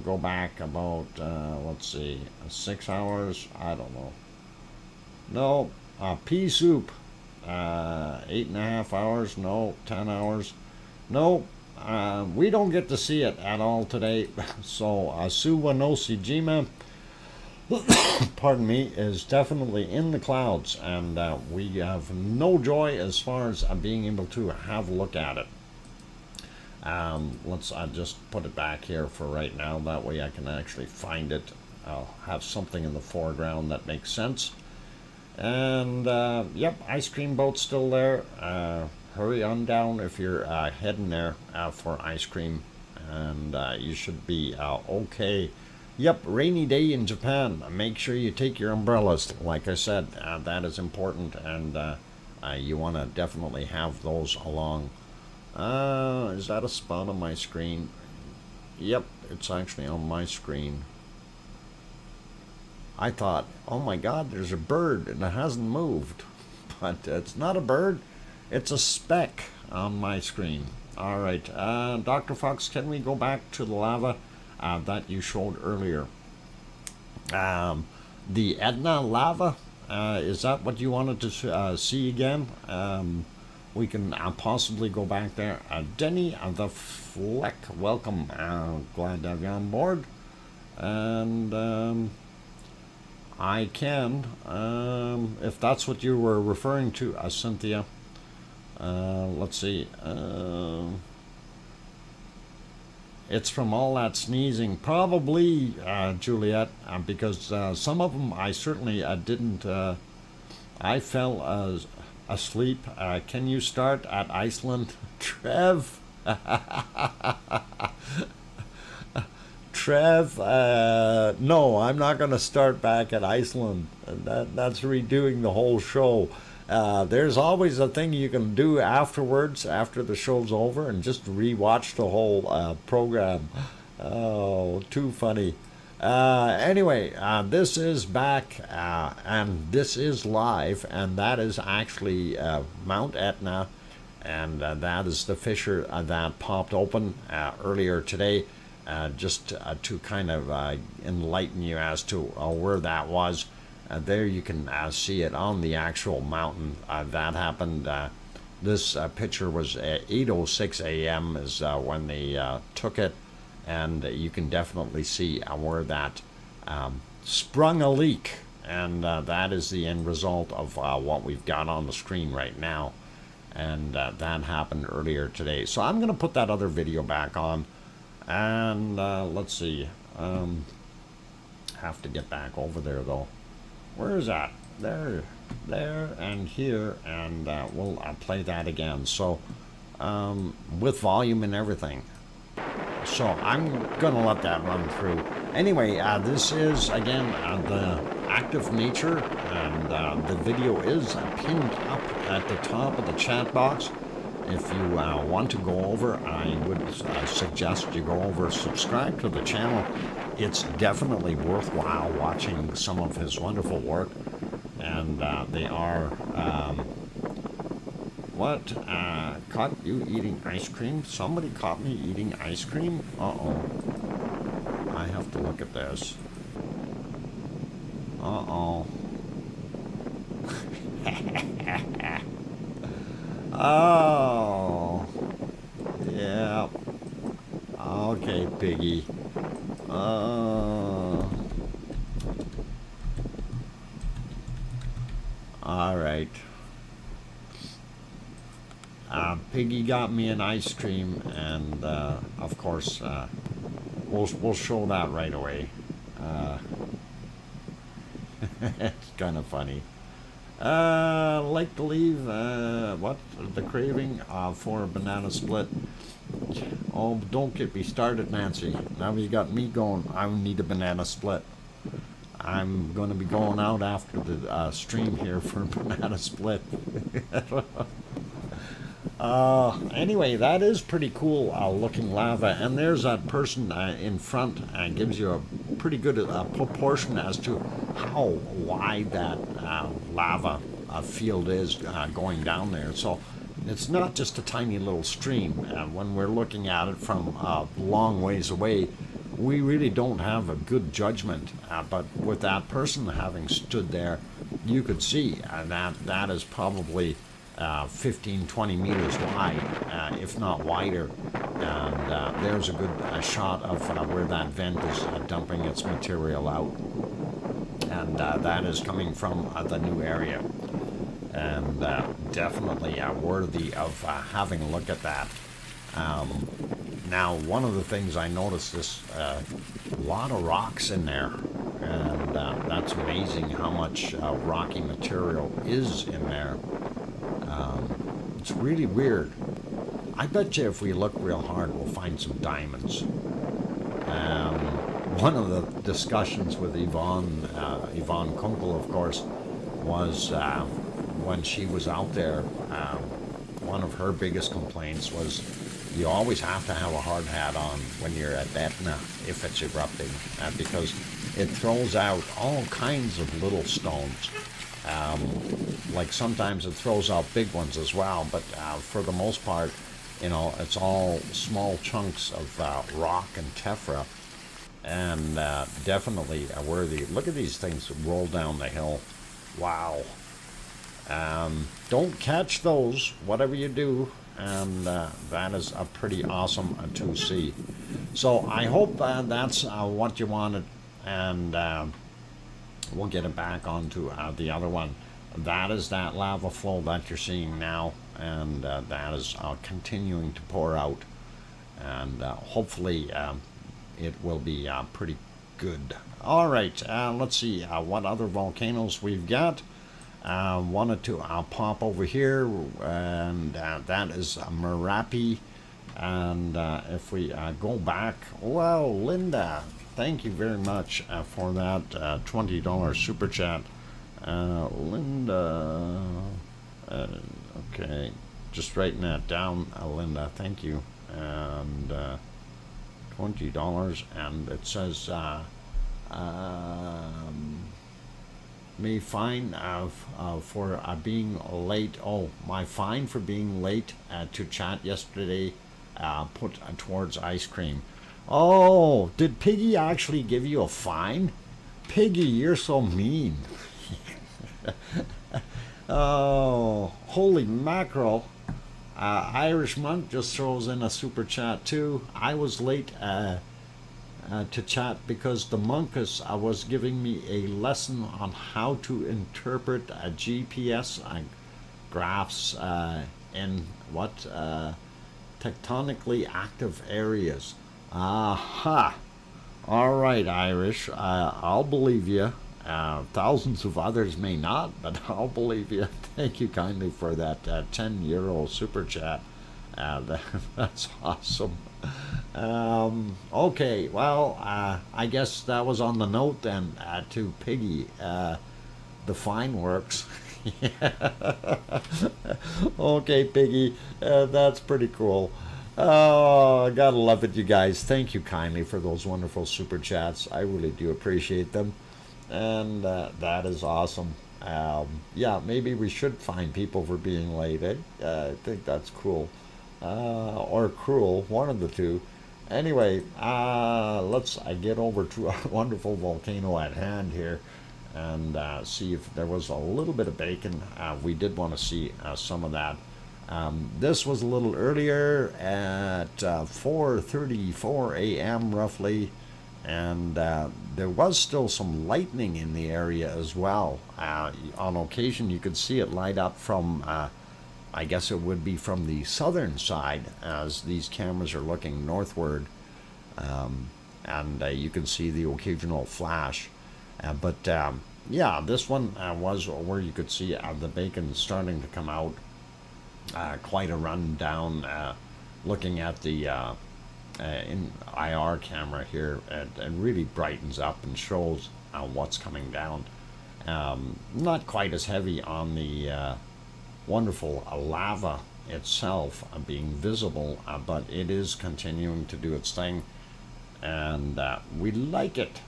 Go back about, let's see, 6 hours. I don't know. No. Pea soup. 8.5 hours. No. 10 hours. No. We don't get to see it at all today. So Suwanoshi-jima, pardon me, is definitely in the clouds, and we have no joy as far as being able to have a look at it. Let's just put it back here for right now. That way I can actually find it. I'll have something in the foreground that makes sense. And yep, ice cream boat's still there. Hurry on down if you're heading there for ice cream, and you should be okay. Yep, rainy day in Japan. Make sure you take your umbrellas. Like I said, that is important, and you want to definitely have those along. Is that a spot on my screen? Yep, it's actually on my screen. I thought, oh my God, there's a bird and it hasn't moved. But it's not a bird, it's a speck on my screen. All right, Dr. Fox, can we go back to the lava that you showed earlier? The Etna lava, is that what you wanted to see again? We can possibly go back there. Denny the Fleck, welcome. Glad to have you on board. And I can, if that's what you were referring to, Cynthia. Let's see. It's from all that sneezing, probably, Juliet, because some of them I certainly didn't. I fell asleep. Can you start at Iceland, Trev? Trev, no, I'm not going to start back at Iceland. That's redoing the whole show. There's always a thing you can do afterwards, after the show's over, and just rewatch the whole program. Oh, too funny. Anyway, this is back, and this is live, and that is actually Mount Etna, and that is the fissure that popped open earlier today. Just to kind of enlighten you as to where that was. There you can see it on the mountain. That happened. This picture was at 8:06 a.m. is when they took it, and you can definitely see where that sprung a leak, and that is the end result of what we've got on the screen right now, and that happened earlier today. So I'm going to put that other video back on. And let's see, have to get back over there though. Where is that? There, and here, and we'll play that again. So with volume and everything. So I'm gonna let that run through. Anyway, this is again the active nature, and the video is pinned up at the top of the chat box. If you want to go over, I would suggest you go over, subscribe to the channel. It's definitely worthwhile watching some of his wonderful work, and they are What? Caught you eating ice cream? Somebody caught me eating ice cream? Uh-oh. I have to look at this. Uh-oh. Oh. Yeah. Okay, piggy. All right. Piggy got me an ice cream, and of course, we'll show that right away. It's kind of funny. Like to leave. What the craving for a banana split? Oh, don't get me started, Nancy. Now you got me going. I need a banana split. I'm going to be going out after the stream here for a banana split. Anyway, that is pretty cool looking lava, and there's that person in front. Gives you a pretty good proportion as to how wide that lava field is going down there. So it's not just a tiny little stream. When we're looking at it from a long ways away, we really don't have a good judgment. But with that person having stood there, you could see that is probably 15, 20 meters wide, if not wider. And there's a good shot of where that vent is dumping its material out. And that is coming from the new area. And definitely worthy of having a look at that. Now, one of the things I noticed is a lot of rocks in there. And that's amazing how much rocky material is in there. It's really weird. I bet you if we look real hard, we'll find some diamonds. One of the discussions with Yvonne Kunkel, of course, was when she was out there. One of her biggest complaints was you always have to have a hard hat on when you're at Etna if it's erupting, because it throws out all kinds of little stones. Like sometimes it throws out big ones as well, but for the most part, it's all small chunks of rock and tephra, and definitely worthy. Look at these things roll down the hill. Wow. Don't catch those, whatever you do, and that is pretty awesome to see. So I hope that's what you wanted, and we'll get it back onto the other one. That is that lava flow that you're seeing now, and that is continuing to pour out, and hopefully it will be pretty good. All right, let's see what other volcanoes we've got. Wanted to pop over here, and that is Merapi. And if we go back, well, Linda, thank you very much for that $20 super chat. Linda, okay, just writing that down, Linda, thank you. And $20, and it says me fine for being late. Oh, my fine for being late to chat yesterday put towards ice cream. Oh, did Piggy actually give you a fine? Piggy, you're so mean. Oh, holy mackerel. Irish Monk just throws in a super chat too. I was late to chat because the monkus was giving me a lesson on how to interpret GPS graphs in tectonically active areas. Aha! All right, Irish. I'll believe you. Thousands of others may not, but I'll believe you. Thank you kindly for that €10 super chat. That's awesome. Okay, well, I guess that was on the note then to Piggy. The fine works. Okay, Piggy, that's pretty cool. Oh, I gotta love it, you guys. Thank you kindly for those wonderful super chats. I really do appreciate them. And that is awesome. Yeah, maybe we should fine people for being late. I think that's cool. Or cruel, one of the two. Anyway, let's get over to our wonderful volcano at hand here and see if there was a little bit of bacon. We did want to see some of that. This was a little earlier at 4:34 a.m. roughly, and there was still some lightning in the area as well. On occasion, you could see it light up from, I guess it would be from the southern side as these cameras are looking northward, and you can see the occasional flash. But yeah, this one was where you could see the bacon starting to come out. Quite a run down. Looking at the in IR camera here, it really brightens up and shows what's coming down. Not quite as heavy on the wonderful lava itself being visible, but it is continuing to do its thing, and we like it.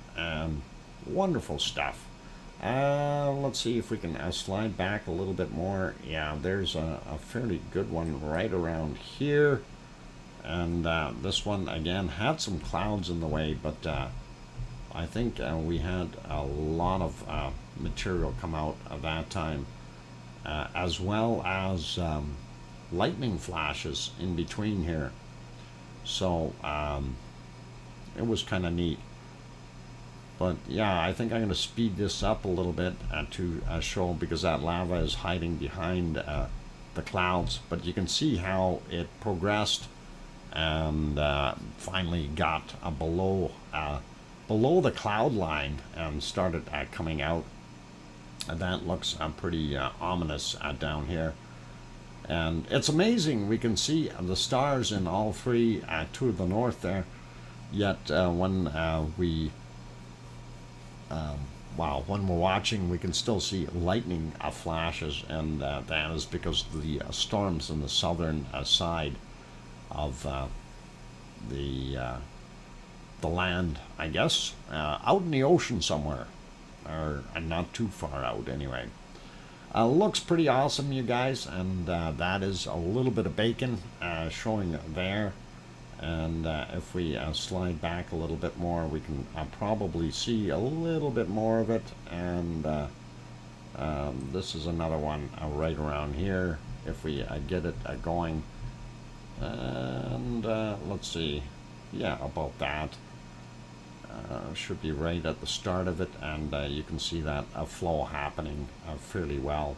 Wonderful stuff. Let's see if we can slide back a little bit more. Yeah, there's a fairly good one right around here. And this one, again, had some clouds in the way, but I think we had a lot of material come out at that time, as well as lightning flashes in between here. So it was kind of neat. But yeah, I think I'm going to speed this up a little bit to show, because that lava is hiding behind the clouds. But you can see how it progressed and finally got below the cloud line and started coming out. That looks pretty ominous down here. And it's amazing. We can see the stars in all three to the north there. Yet when when we're watching, we can still see lightning flashes, and that is because of the storms on the southern side of the land, I guess, out in the ocean somewhere, or not too far out anyway. Looks pretty awesome, you guys, and that is a little bit of bacon showing there. And if we slide back a little bit more, we can probably see a little bit more of it. And this is another one right around here, if we get it going. And let's see, yeah, about that. Should be right at the start of it, and you can see that flow happening fairly well.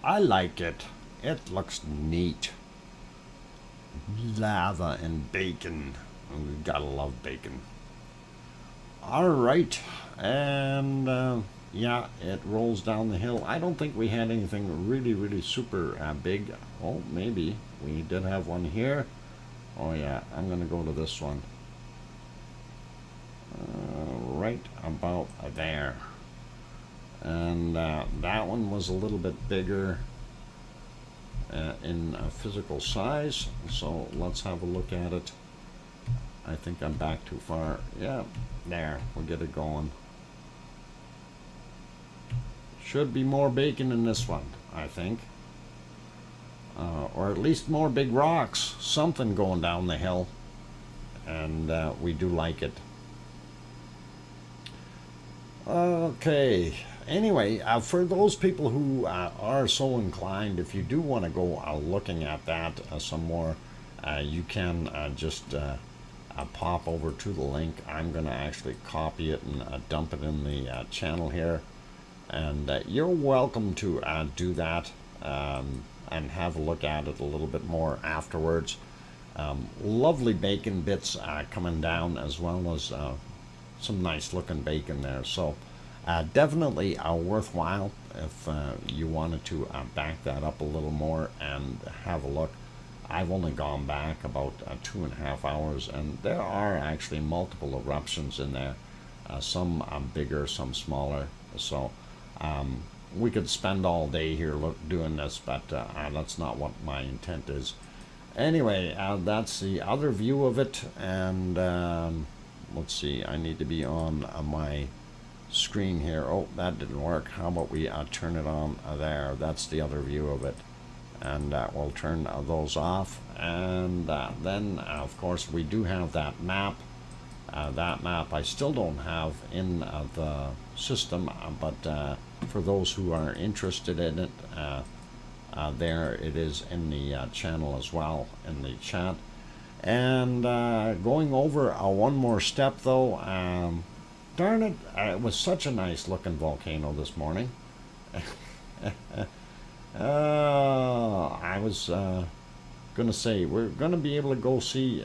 I like it. It looks neat. Lava and bacon. We gotta love bacon. Alright, and yeah, it rolls down the hill. I don't think we had anything really super big. Oh, maybe we did have one here. Oh yeah, I'm gonna go to this one. Right about there. And that one was a little bit bigger in physical size, so let's have a look at it. I think I'm back too far. Yeah, there, we'll get it going. Should be more bacon in this one, I think, or at least more big rocks, something going down the hill, and we do like it. Okay, anyway, for those people who are so inclined, if you do want to go looking at that some more, you can just pop over to the link. I'm going to actually copy it and dump it in the channel here, and you're welcome to do that and have a look at it a little bit more afterwards. Lovely bacon bits coming down, as well as some nice looking bacon there. So definitely worthwhile if you wanted to back that up a little more and have a look. I've only gone back about 2.5 hours, and there are actually multiple eruptions in there, some bigger, some smaller. So we could spend all day here doing this, but that's not what my intent is. Anyway, that's the other view of it, and let's see, I need to be on my screen here. Oh, that didn't work. How about we turn it on there? That's the other view of it. And we'll turn those off. And then, of course, we do have that map. That map I still don't have in the system, but for those who are interested in it, there it is in the channel as well, in the chat. And going over one more step though, darn it, it was such a nice looking volcano this morning. I was gonna say we're gonna be able to go see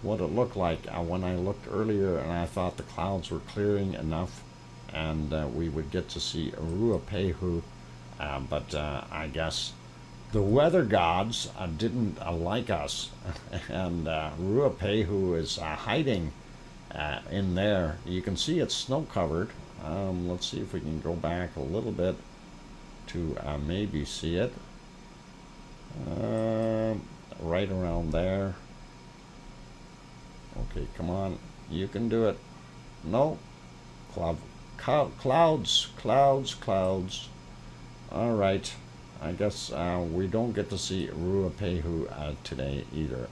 what it looked like when I looked earlier, and I thought the clouds were clearing enough and we would get to see Ruapehu, but I guess the weather gods didn't like us, and Ruapehu is hiding in there. You can see it's snow covered. Let's see if we can go back a little bit to maybe see it. Right around there. Okay, come on, you can do it. No, clouds. All right, I guess we don't get to see Ruapehu today either.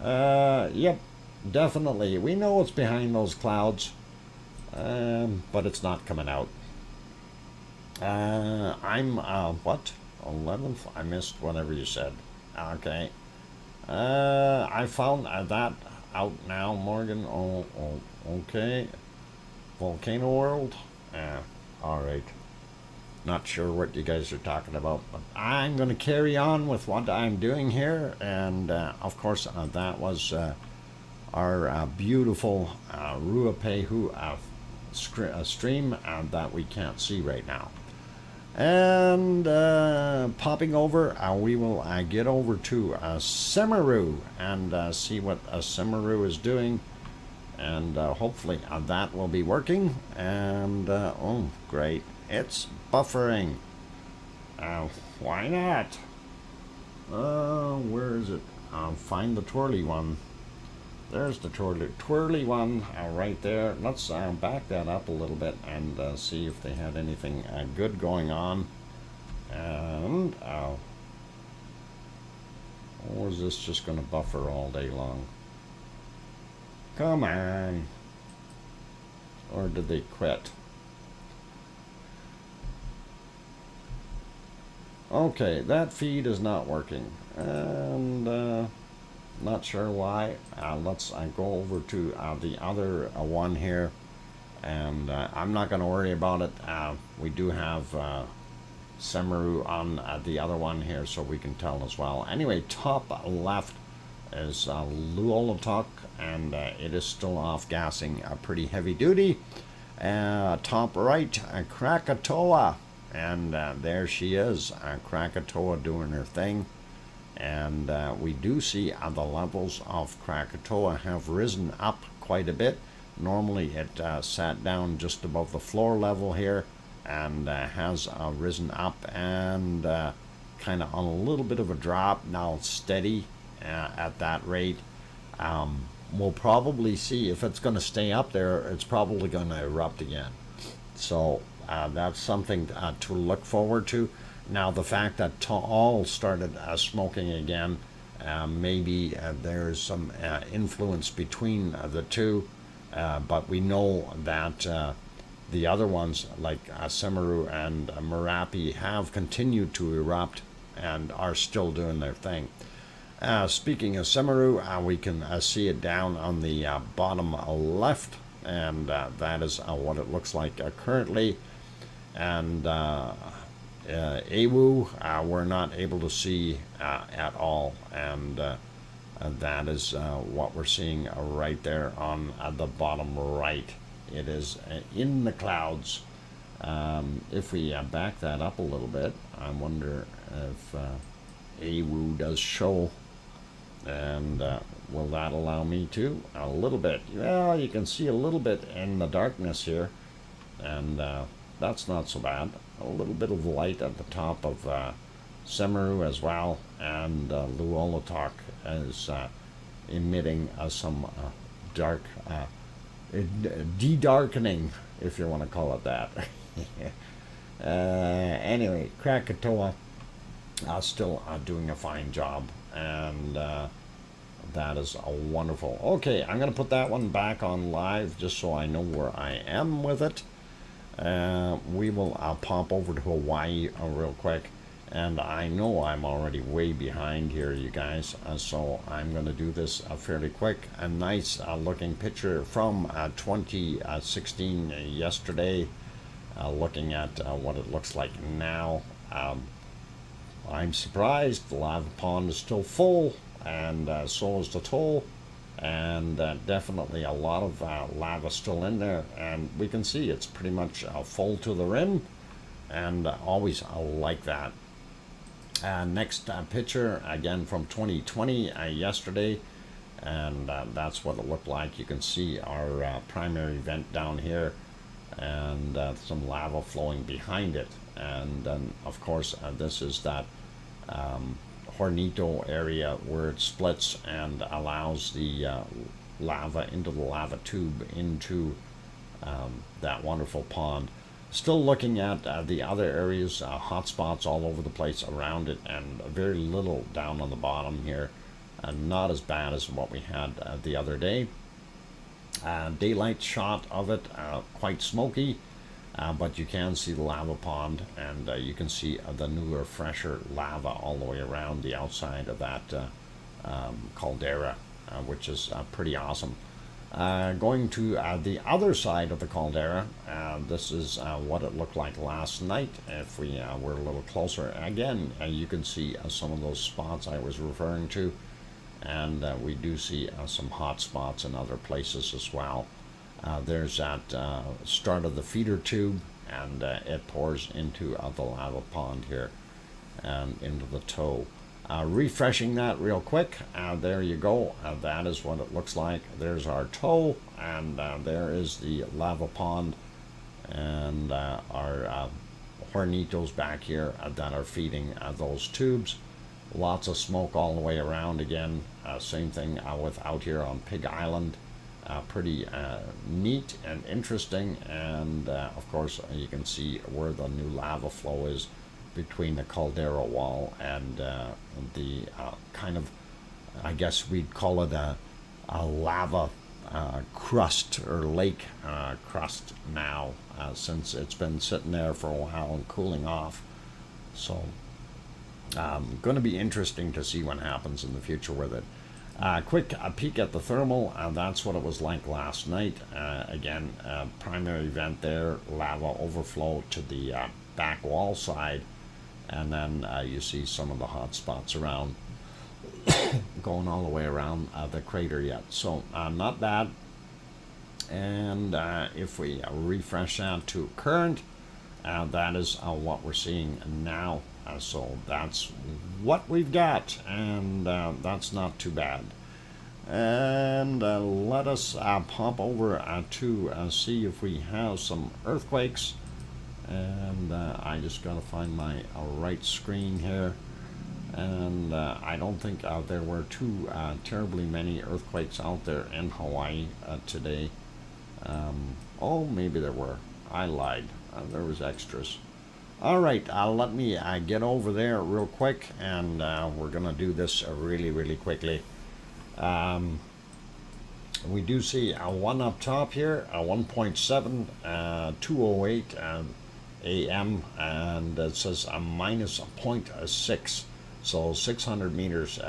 Yep, definitely. We know what's behind those clouds, but it's not coming out. I'm what? 11th? I missed whatever you said. Okay. I found that out now, Morgan. Oh, okay. Volcano World. All right. Not sure what you guys are talking about, but I'm going to carry on with what I'm doing here. And of course, that was our beautiful Ruapehu stream that we can't see right now. And popping over, we will get over to Semeru and see what Semeru is doing, and hopefully that will be working. And oh, great, it's buffering. Why not? Where is it? Find the twirly one. There's the twirly one right there. Let's back that up a little bit and see if they had anything good going on. And or is this just going to buffer all day long? Come on. Or did they quit? Okay, that feed is not working. And not sure why. Let's go over to the other one here, and I'm not going to worry about it. We do have Semeru on the other one here, so we can tell as well. Anyway, top left is Luolatok, and it is still off gassing pretty heavy duty. Top right, Krakatoa, and there she is, Krakatoa doing her thing. And we do see the levels of Krakatoa have risen up quite a bit. Normally it sat down just above the floor level here, and has risen up and kind of on a little bit of a drop. Now it's steady at that rate. We'll probably see if it's going to stay up there, it's probably going to erupt again. So that's something to look forward to. Now, the fact that Taal started smoking again, maybe there's some influence between the two, but we know that the other ones, like Semeru and Merapi, have continued to erupt and are still doing their thing. Speaking of Semeru, we can see it down on the bottom left, and that is what it looks like currently. And Ewu, we're not able to see at all, and that is what we're seeing right there on the bottom right. It is in the clouds. If we back that up a little bit, I wonder if Ewu does show, and will that allow me to? A little bit. Well, you can see a little bit in the darkness here, and that's not so bad. A little bit of light at the top of Semeru as well, and Luolatok is emitting some dark de-darkening, if you want to call it that. Anyway, Krakatoa still doing a fine job, and that is wonderful. Okay, I'm going to put that one back on live just so I know where I am with it. We will pop over to Hawaii real quick, and I know I'm already way behind here, you guys, so I'm going to do this fairly quick. A nice looking picture from 2016 yesterday, looking at what it looks like now. I'm surprised the lava pond is still full, and so is the toll, and definitely a lot of lava still in there, and we can see it's pretty much full to the rim, and always like that. Next picture, again from 2020 yesterday, and that's what it looked like. You can see our primary vent down here, and some lava flowing behind it, and then of course this is that Hornito area where it splits and allows the lava into the lava tube into that wonderful pond. Still looking at the other areas, hot spots all over the place around it, and very little down on the bottom here. Not as bad as what we had the other day. Daylight shot of it, quite smoky, but you can see the lava pond, and you can see the newer, fresher lava all the way around the outside of that caldera, which is pretty awesome. Going to the other side of the caldera, this is what it looked like last night. If we were a little closer, again, you can see some of those spots I was referring to, and we do see some hot spots in other places as well. There's that start of the feeder tube, and it pours into the lava pond here and into the toe. Refreshing that real quick, there you go. That is what it looks like. There's our toe, and there is the lava pond, and our hornitos back here that are feeding those tubes. Lots of smoke all the way around again. Same thing with out here on Pig Island. Pretty neat and interesting, and of course you can see where the new lava flow is between the caldera wall and the kind of, I guess we'd call it a lava crust or lake crust now, since it's been sitting there for a while and cooling off. So going to be interesting to see what happens in the future with it. Quick peek at the thermal. That's what it was like last night. Again, primary vent there, lava overflow to the back wall side, and then you see some of the hot spots around going all the way around the crater yet. So not bad. And if we refresh that to current, that is what we're seeing now. So that's what we've got, and that's not too bad. And let us pop over to see if we have some earthquakes. And I just got to find my right screen here. And I don't think there were too terribly many earthquakes out there in Hawaii today. Oh, maybe there were. I lied. There was extras. All right, let me get over there real quick, and we're going to do this really quickly. We do see one up top here, 1.7, 2:08 a.m., and it says minus 0.6, so 600 meters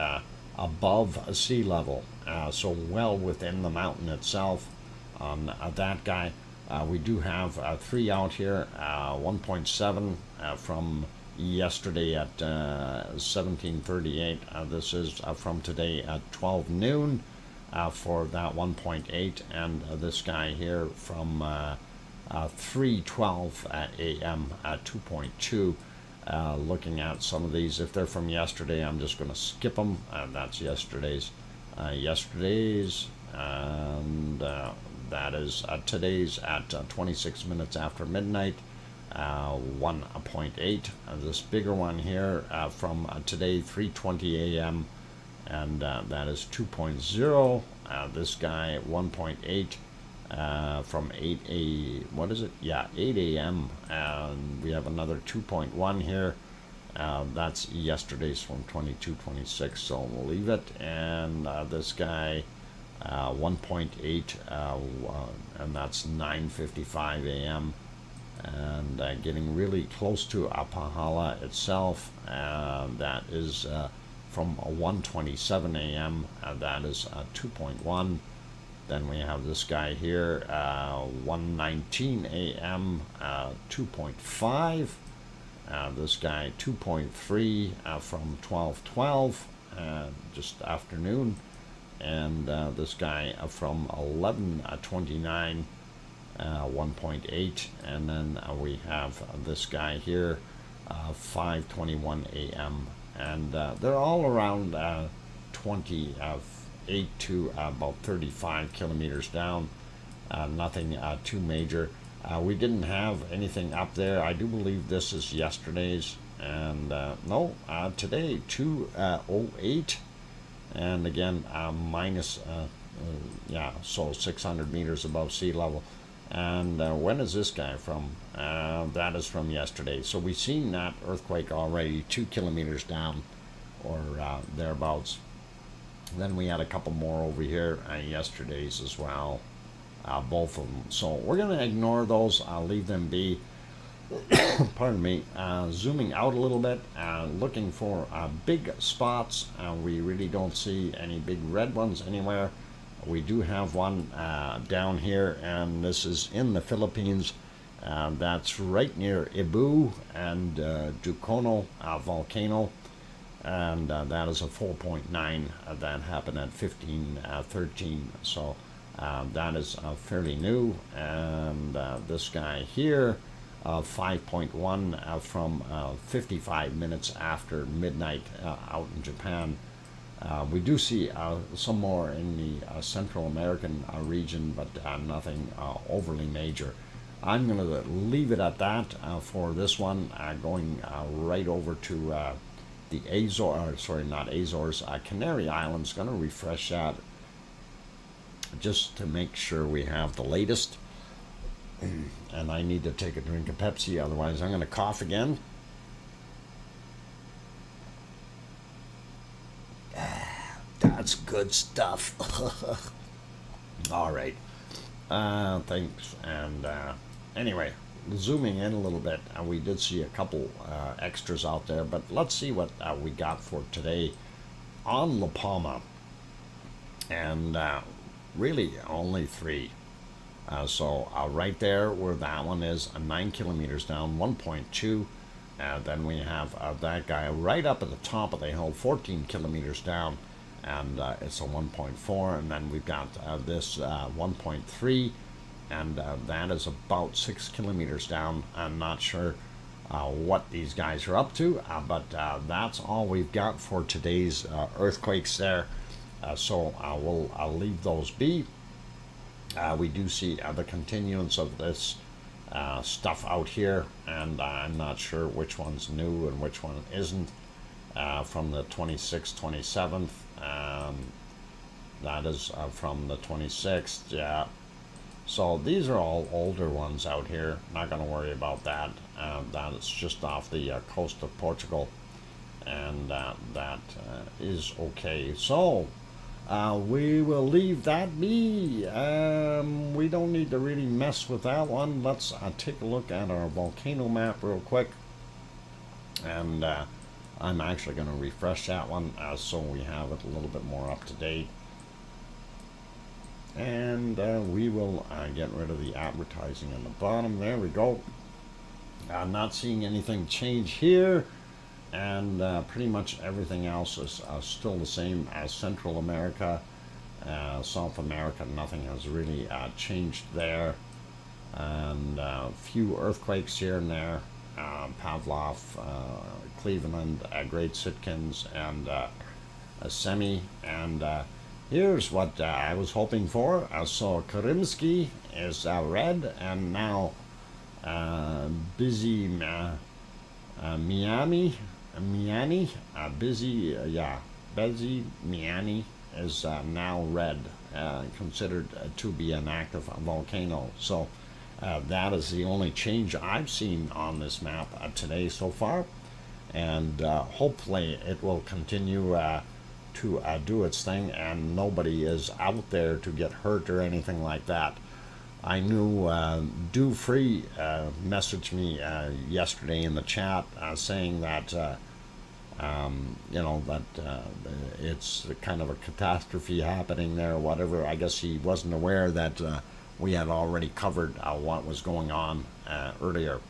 above sea level, so well within the mountain itself on that guy. We do have 3 out here, 1.7 from yesterday at 17:38. This is from today at 12 noon for that 1.8, and this guy here from 3:12 a.m. at 2.2. Looking at some of these, if they're from yesterday, I'm just going to skip them. That's yesterday's. And that is today's at 26 minutes after midnight, 1.8. This bigger one here from today, 3:20 a.m., and that is 2.0. This guy, 1.8. from 8 a.m. And we have another 2.1 here. That's yesterday's from 22:26, so we'll leave it. And this guy, 1.8, and that's 9:55 a.m. And getting really close to Pahala itself. That is from 1:27 a.m. That is 2.1. Then we have this guy here, 1:19 a.m. 2.5. This guy 2.3 from 12:12, just afternoon, and this guy from 11:29, 1.8, and then we have this guy here, 5:21 a.m. And they're all around 28 to about 35 kilometers down. Nothing too major. We didn't have anything up there. I do believe this is yesterday's, and no, today 208, and again minus, yeah, so 600 meters above sea level. And when is this guy from? That is from yesterday. So we've seen that earthquake already 2 kilometers down, or thereabouts. Then we had a couple more over here, yesterday's as well. Both of them. So we're going to ignore those. I'll leave them be. Pardon me. Zooming out a little bit, looking for big spots. We really don't see any big red ones anywhere. We do have one down here, and this is in the Philippines. That's right near Ibu and Ducono volcano. And that is a 4.9 that happened at 15:13. So that is fairly new. And this guy here, 5.1 from 55 minutes after midnight out in Japan. We do see some more in the Central American region, but nothing overly major. I'm going to leave it at that for this one, going right over to the Azores, sorry, not Azores, Canary Islands. Going to refresh that just to make sure we have the latest. And I need to take a drink of Pepsi, otherwise I'm going to cough again. That's good stuff. All right. Thanks. And anyway, zooming in a little bit, we did see a couple extras out there, but let's see what we got for today on La Palma. And really only 3. So right there where that one is, 9 kilometers down, 1.2. Then we have that guy right up at the top of the hill, 14 kilometers down, and it's a 1.4. And then we've got this 1.3, and that is about 6 kilometers down. I'm not sure what these guys are up to, but that's all we've got for today's earthquakes there. So I'll leave those be. We do see the continuance of this stuff out here, and I'm not sure which one's new and which one isn't. From the 26th, 27th, that is from the 26th, yeah. So these are all older ones out here. Not going to worry about that. That is just off the coast of Portugal, and that is okay. So we will leave that be. We don't need to really mess with that one. Let's take a look at our volcano map real quick. And I'm actually going to refresh that one so we have it a little bit more up to date. And we will get rid of the advertising on the bottom. There we go. Not seeing anything change here. And pretty much everything else is still the same as Central America, South America. Nothing has really changed there. And a few earthquakes here and there. Pavlov, Cleveland, Great Sitkins, and Semi. And here's what I was hoping for. So Karimsky is red, and now busy Miami. Miami, busy, yeah, busy Miami is now red, considered to be an active volcano. So that is the only change I've seen on this map today so far, and hopefully it will continue to do its thing and nobody is out there to get hurt or anything like that. I knew Do Free messaged me yesterday in the chat saying that that it's kind of a catastrophe happening there or whatever. I guess he wasn't aware that we had already covered what was going on earlier.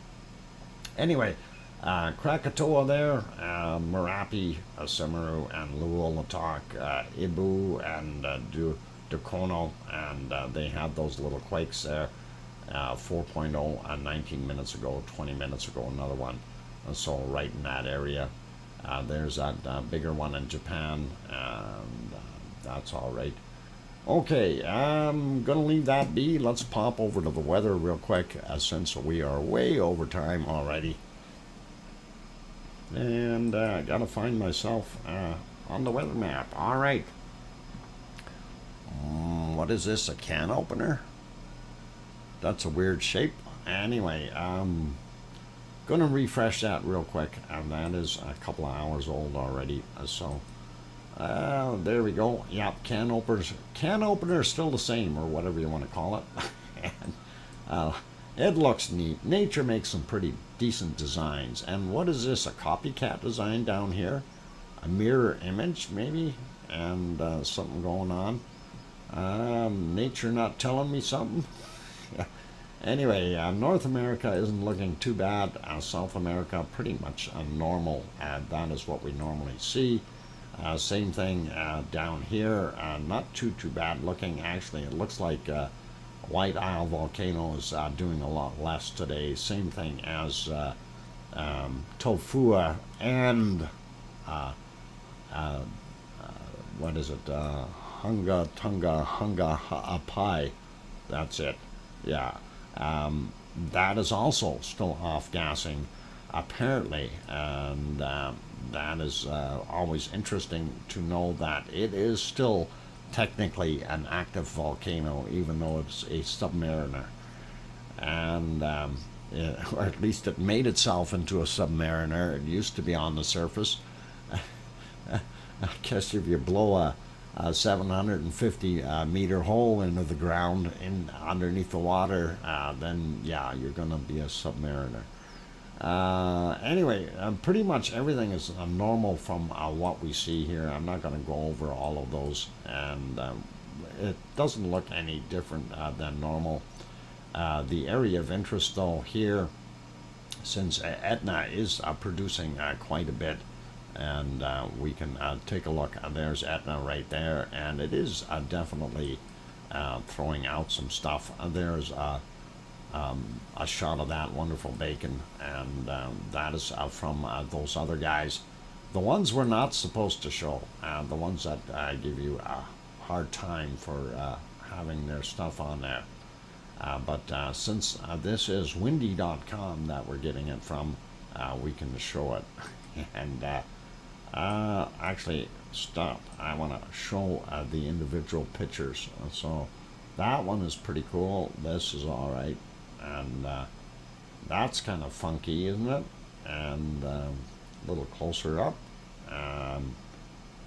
Anyway, Krakatoa there, Merapi, Semeru, and Luolatok, Ibu, and Dukono, and they had those little quakes there. 4.0 19 minutes ago, 20 minutes ago, another one. So right in that area. There's that bigger one in Japan, and that's all right. Okay, I'm going to leave that be. Let's pop over to the weather real quick, since we are way over time already. And I got to find myself on the weather map. All right. What is this, a can opener? That's a weird shape. Anyway, going to refresh that real quick, and that is a couple of hours old already. So there we go. Yep, can opener is still the same, or whatever you want to call it. And it looks neat. Nature makes some pretty decent designs. And what is this, a copycat design down here? A mirror image maybe, and something going on. Nature not telling me something. Anyway, North America isn't looking too bad. South America, pretty much normal. That is what we normally see. Same thing down here. Not too bad looking. Actually, it looks like White Isle volcano is doing a lot less today. Same thing as Tofua and what is it? Hunga Tunga Hunga Ha'apai. That's it. Yeah. That is also still off-gassing, apparently, and that is always interesting to know that it is still technically an active volcano, even though it's a submariner. And or at least it made itself into a submariner. It used to be on the surface. I guess if you blow a 750 meter hole into the ground underneath the water, then yeah, you're going to be a submariner. Anyway, pretty much everything is normal from what we see here. I'm not going to go over all of those, and it doesn't look any different than normal. The area of interest, though, here, since Etna is producing quite a bit, and we can take a look. There's Etna right there, and it is definitely throwing out some stuff. There's a shot of that wonderful bacon, and that is from those other guys. The ones we're not supposed to show, the ones that give you a hard time for having their stuff on there. But since this is windy.com that we're getting it from, we can show it. And actually, stop. I want to show the individual pictures. So that one is pretty cool. This is all right. And that's kind of funky, isn't it? And a little closer up.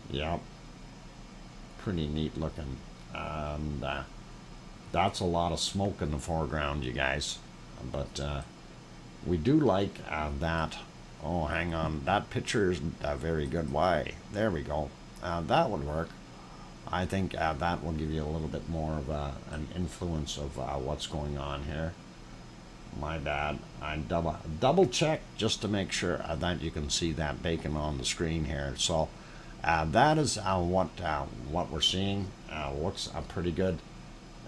Yeah, pretty neat looking. And that's a lot of smoke in the foreground, you guys. But we do like that. Oh, hang on. That picture isn't very good. Why? There we go. That would work. I think that will give you a little bit more of an influence of what's going on here. My bad. I double check just to make sure that you can see that bacon on the screen here. So that is what we're seeing. Looks pretty good,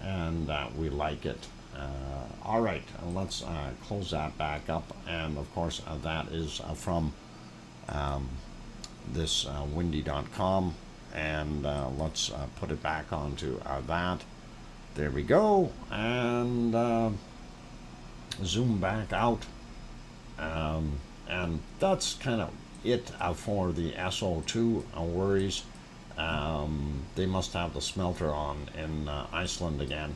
and we like it. All right, let's close that back up, and of course that is from this windy.com, and let's put it back onto that. There we go, and zoom back out, and that's kind of it for the SO2 worries. They must have the smelter on in Iceland again.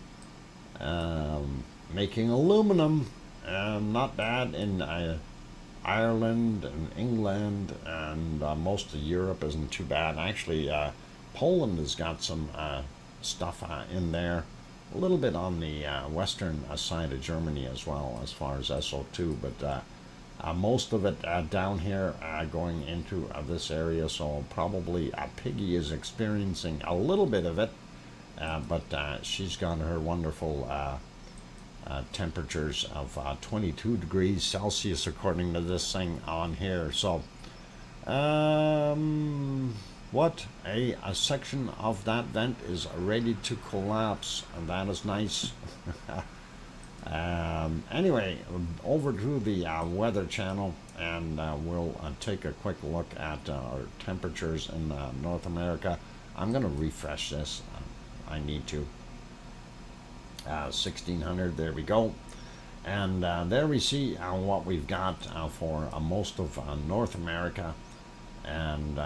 Making aluminum, not bad in Ireland and England, and most of Europe isn't too bad. Actually, Poland has got some stuff in there. A little bit on the western side of Germany as well, as far as SO2, but most of it down here going into this area, so probably Piggy is experiencing a little bit of it, but she's got her wonderful temperatures of 22 degrees Celsius according to this thing on here. So what a section of that vent is ready to collapse, and that is nice. Anyway, over to the Weather Channel, and we'll take a quick look at our temperatures in North America. I'm going to refresh this. I need to. 1600, there we go. And there we see what we've got for most of North America and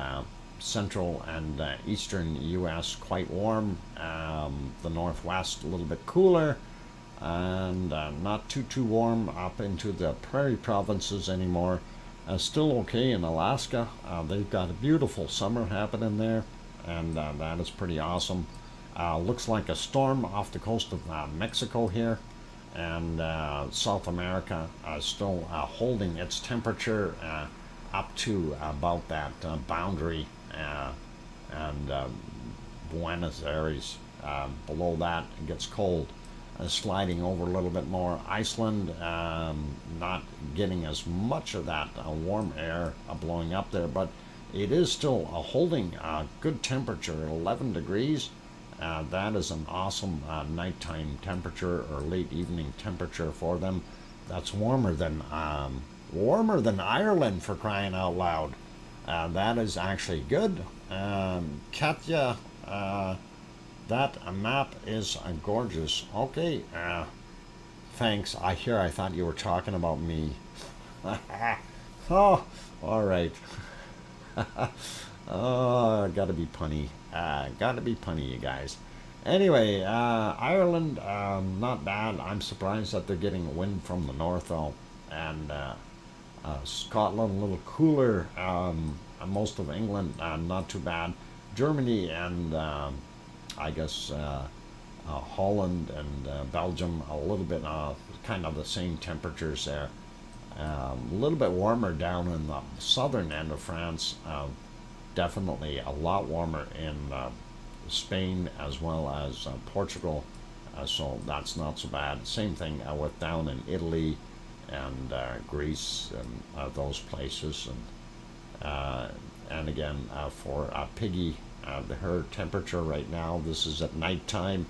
central and eastern U.S. quite warm. The Northwest a little bit cooler, and not too warm up into the prairie provinces anymore. Still okay in Alaska. They've got a beautiful summer happening there, and that is pretty awesome. Looks like a storm off the coast of Mexico here, and South America still holding its temperature up to about that boundary, and Buenos Aires. Below that, it gets cold. Sliding over a little bit more. Iceland, not getting as much of that warm air blowing up there, but it is still holding a good temperature, 11 degrees. That is an awesome nighttime temperature or late evening temperature for them. That's warmer than Ireland, for crying out loud. That is actually good. Katya, that map is gorgeous. Okay, thanks. I thought you were talking about me. Oh, all right. Oh, gotta be punny. Gotta be punny, you guys. Anyway, Ireland, not bad. I'm surprised that they're getting wind from the north, though. And Scotland, a little cooler. Most of England, not too bad. Germany and I guess Holland and Belgium, a little bit kind of the same temperatures there. A little bit warmer down in the southern end of France. Definitely a lot warmer in Spain as well as Portugal. So that's not so bad. Same thing with down in Italy and Greece and those places. And again, for Piggy, her temperature right now, this is at nighttime,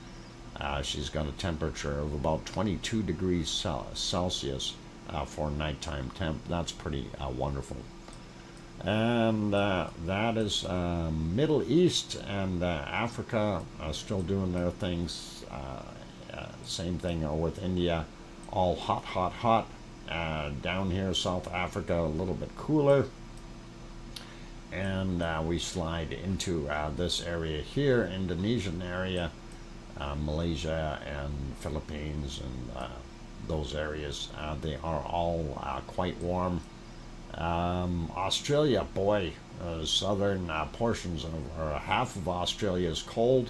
she's got a temperature of about 22 degrees Celsius for nighttime temp. That's pretty wonderful. And that is Middle East and Africa still doing their things. Same thing with India, all hot. Down here, South Africa, a little bit cooler. And we slide into this area here, Indonesian area, Malaysia and Philippines, and those areas. They are all quite warm. Australia, boy, southern portions of, or half of Australia is cold.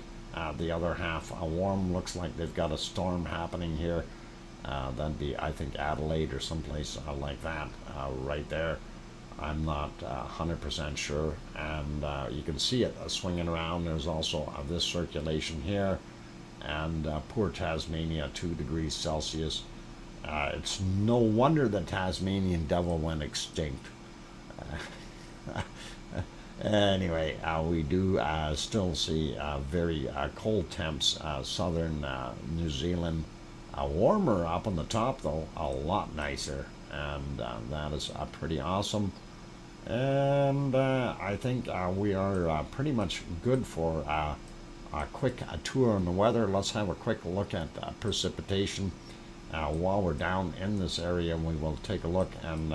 The other half warm. Looks like they've got a storm happening here. That'd be, I think, Adelaide or someplace like that right there. I'm not 100% sure, and you can see it swinging around. There's also this circulation here, and poor Tasmania, 2 degrees Celsius. It's no wonder the Tasmanian devil went extinct. Anyway, we do still see very cold temps. Southern New Zealand, warmer up on the top, though, a lot nicer, and that is pretty awesome. And I think we are pretty much good for a quick tour on the weather. Let's have a quick look at precipitation. While we're down in this area, we will take a look, and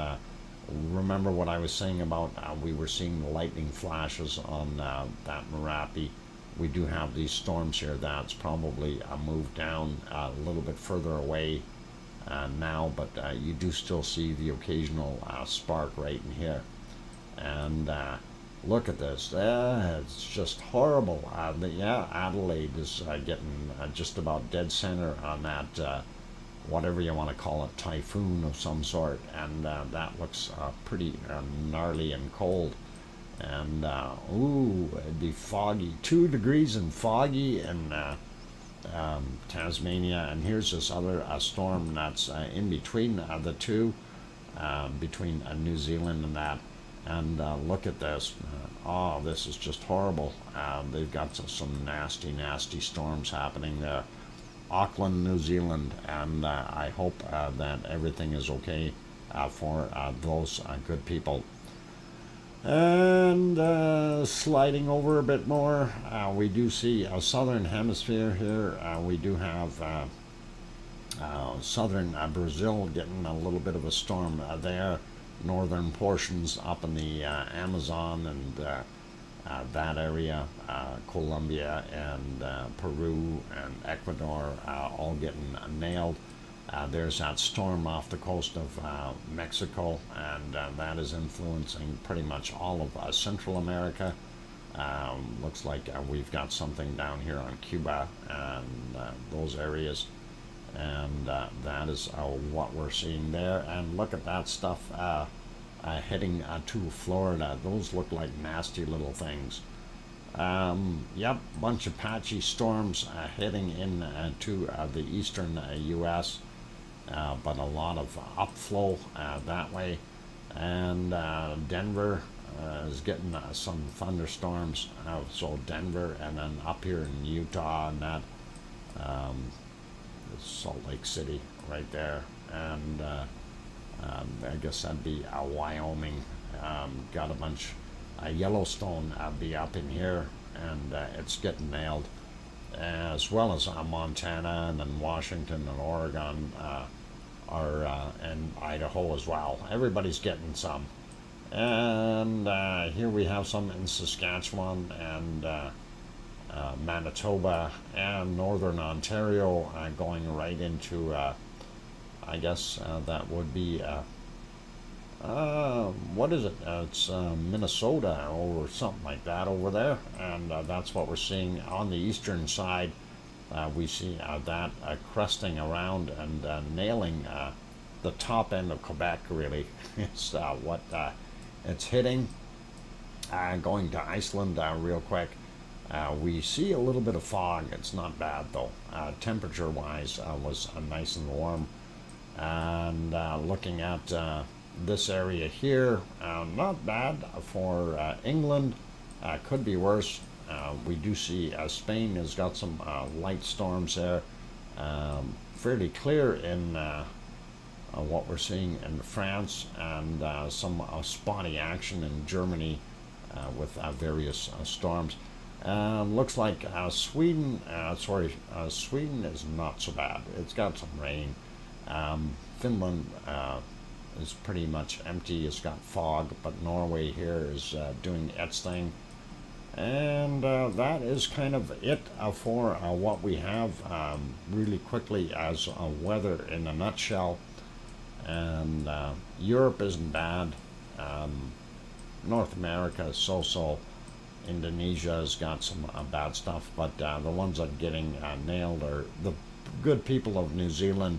remember what I was saying about we were seeing lightning flashes on that Merapi. We do have these storms here. That's probably moved down a little bit further away now, but you do still see the occasional spark right in here. And look at this. It's just horrible. Yeah, Adelaide is getting just about dead center on that, whatever you want to call it, typhoon of some sort. And that looks pretty gnarly and cold. And, ooh, it'd be foggy. 2 degrees and foggy in Tasmania. And here's this other storm that's in between the two, between New Zealand and that. And look at this. Oh, this is just horrible. They've got some nasty, nasty storms happening there. Auckland, New Zealand, and I hope that everything is okay for those good people. And sliding over a bit more, we do see a southern hemisphere here. We do have southern Brazil getting a little bit of a storm there. Northern portions up in the Amazon and that area, Colombia and Peru and Ecuador all getting nailed. There's that storm off the coast of Mexico, and that is influencing pretty much all of Central America. Looks like we've got something down here on Cuba and those areas. And that is what we're seeing there. And look at that stuff heading to Florida. Those look like nasty little things. Yep, bunch of patchy storms heading in to the eastern U.S., but a lot of upflow that way. And Denver is getting some thunderstorms. So Denver, and then up here in Utah and that. Salt Lake City right there, and I guess that'd be Wyoming. Got a bunch. Yellowstone be up in here, and it's getting nailed, as well as Montana and then Washington and Oregon and Idaho as well. Everybody's getting some, and here we have some in Saskatchewan and Manitoba and northern Ontario, going right into I guess that would be what is it? It's Minnesota or something like that over there, and that's what we're seeing on the eastern side. We see that cresting around and nailing the top end of Quebec. Really, it's what it's hitting. Going to Iceland real quick. We see a little bit of fog. It's not bad though. Temperature-wise, was nice and warm. And looking at this area here, not bad for England. Could be worse. We do see Spain has got some light storms there. Fairly clear in what we're seeing in France, and some spotty action in Germany with various storms. Looks like Sweden is not so bad. It's got some rain. Finland is pretty much empty. It's got fog, but Norway here is doing its thing. And that is kind of it for what we have really quickly as weather in a nutshell. And Europe isn't bad. North America is so-so. Indonesia has got some bad stuff, but the ones that are getting nailed are the good people of New Zealand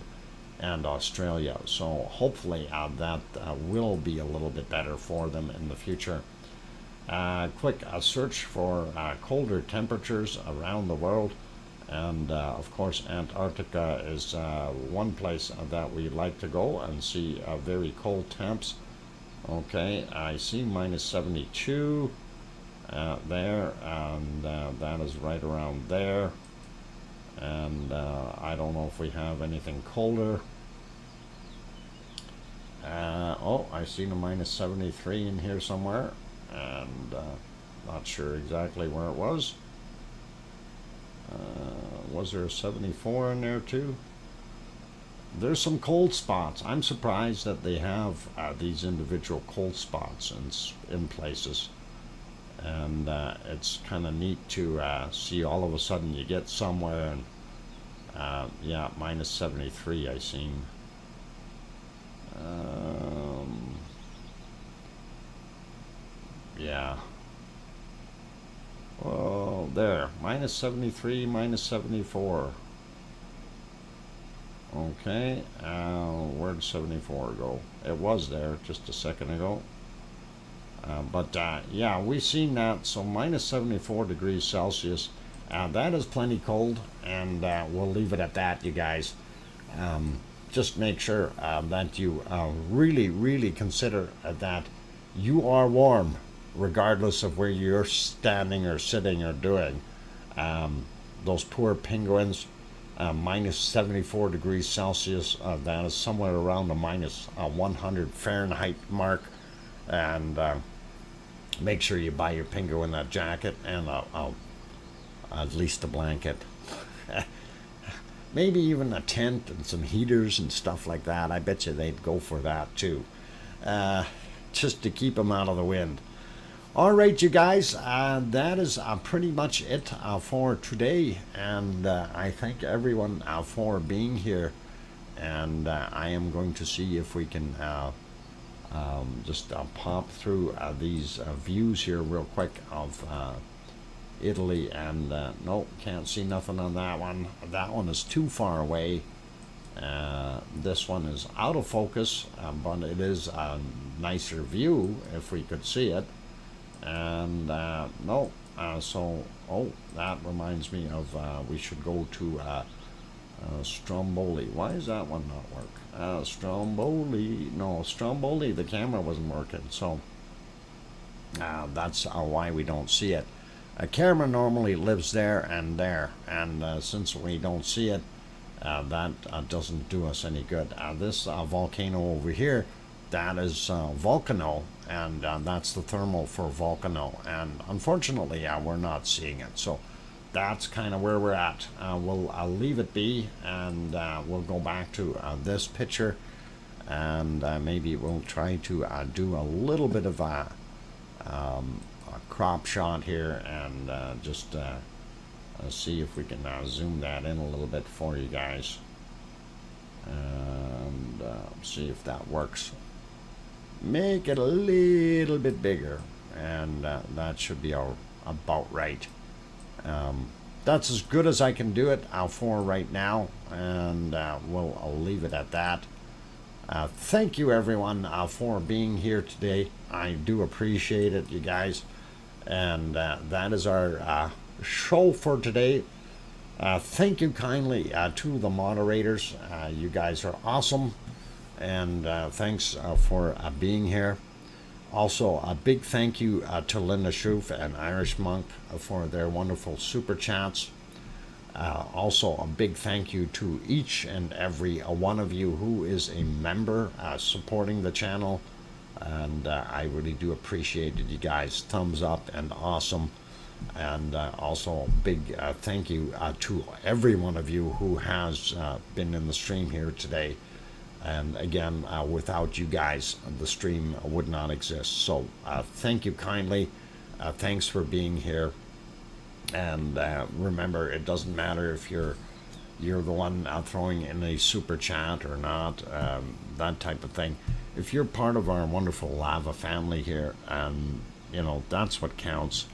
and Australia. So hopefully that will be a little bit better for them in the future. Quick search for colder temperatures around the world, and of course Antarctica is one place that we like to go and see very cold temps. Okay, I see minus 72 there, and that is right around there. And I don't know if we have anything colder. Oh, I see the minus 73 in here somewhere, and not sure exactly where it was. Was there a 74 in there too? there's some cold spots. I'm surprised that they have these individual cold spots in places. And it's kind of neat to see all of a sudden you get somewhere and yeah, minus 73 I seen. Yeah. Oh, there. Minus 73, minus 74. Okay. Where'd 74 go? It was there just a second ago. But yeah, we've seen that. So minus 74 degrees Celsius. That is plenty cold. And we'll leave it at that, you guys. Just make sure that you really, really consider that you are warm, regardless of where you're standing or sitting or doing. Those poor penguins, minus 74 degrees Celsius, that is somewhere around the minus 100 Fahrenheit mark. And make sure you buy your penguin a jacket and at least a blanket. Maybe even a tent and some heaters and stuff like that. I bet you they'd go for that too. Just to keep them out of the wind. All right, you guys, that is pretty much it for today. And I thank everyone for being here. And I am going to see if we can just pop through these views here real quick of Italy. And no, can't see nothing on that one. That one is too far away. This one is out of focus, but it is a nicer view if we could see it. And no, so oh, that reminds me of we should go to Stromboli. Why does that one not work? Stromboli, no, Stromboli, the camera wasn't working, so that's why we don't see it. A camera normally lives there, and since we don't see it, that doesn't do us any good. This volcano over here, that is Volcano, and that's the thermal for Volcano, and unfortunately we're not seeing it, so that's kind of where we're at. I'll leave it be, and we'll go back to this picture, and maybe we'll try to do a little bit of a crop shot here, and just see if we can zoom that in a little bit for you guys, and see if that works. Make it a little bit bigger, and that should be about right. That's as good as I can do it for right now, and I'll leave it at that. Thank you everyone for being here today. I do appreciate it, you guys, and that is our show for today. Thank you kindly to the moderators. You guys are awesome, and thanks for being here. Also, a big thank you to Linda Schoof and Irish Monk for their wonderful super chats. Also, a big thank you to each and every one of you who is a member supporting the channel. And I really do appreciate it, you guys. Thumbs up and awesome. And also a big thank you to every one of you who has been in the stream here today. And again, without you guys, the stream would not exist. So thank you kindly. Thanks for being here. And remember, it doesn't matter if you're the one throwing in a super chat or not, that type of thing. If you're part of our wonderful lava family here, you know, that's what counts.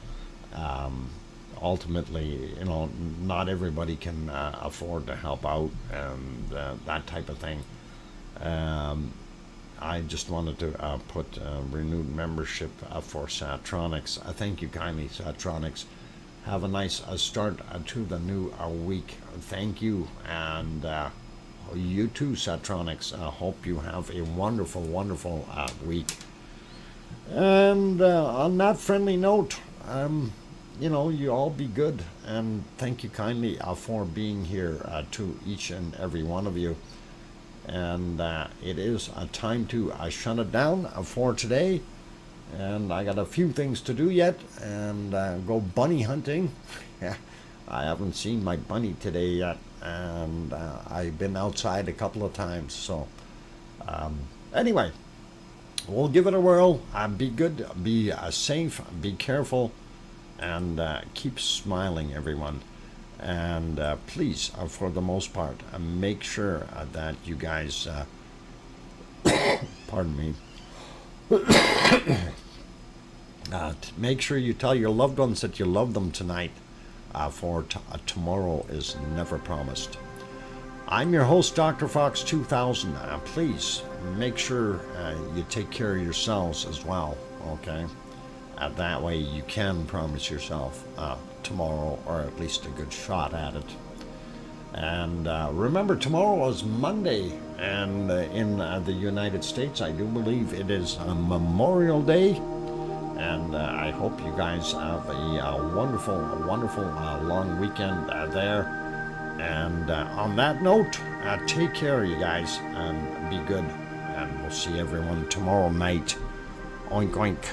Ultimately, you know, not everybody can afford to help out, and that type of thing. I just wanted to put renewed membership for Satronics. Thank you kindly, Satronics. Have a nice start to the new week. Thank you, and you too, Satronics. Hope you have a wonderful, wonderful week. And on that friendly note, you know, you all be good, and thank you kindly for being here to each and every one of you. And it is time to shut it down for today. And I got a few things to do yet, and go bunny hunting. I haven't seen my bunny today yet, and I've been outside a couple of times. So anyway, we'll give it a whirl. Be good, be safe, be careful, and keep smiling, everyone. And please, for the most part, make sure that you guys, pardon me, make sure you tell your loved ones that you love them tonight, for tomorrow is never promised. I'm your host, DrFox2000. Please make sure you take care of yourselves as well, okay? That way you can promise yourself tomorrow, or at least a good shot at it. And remember, tomorrow is Monday, and in the United States, I do believe it is Memorial Day. And I hope you guys have a wonderful long weekend there. And on that note, take care, you guys, and be good. And we'll see everyone tomorrow night. Oink, oink.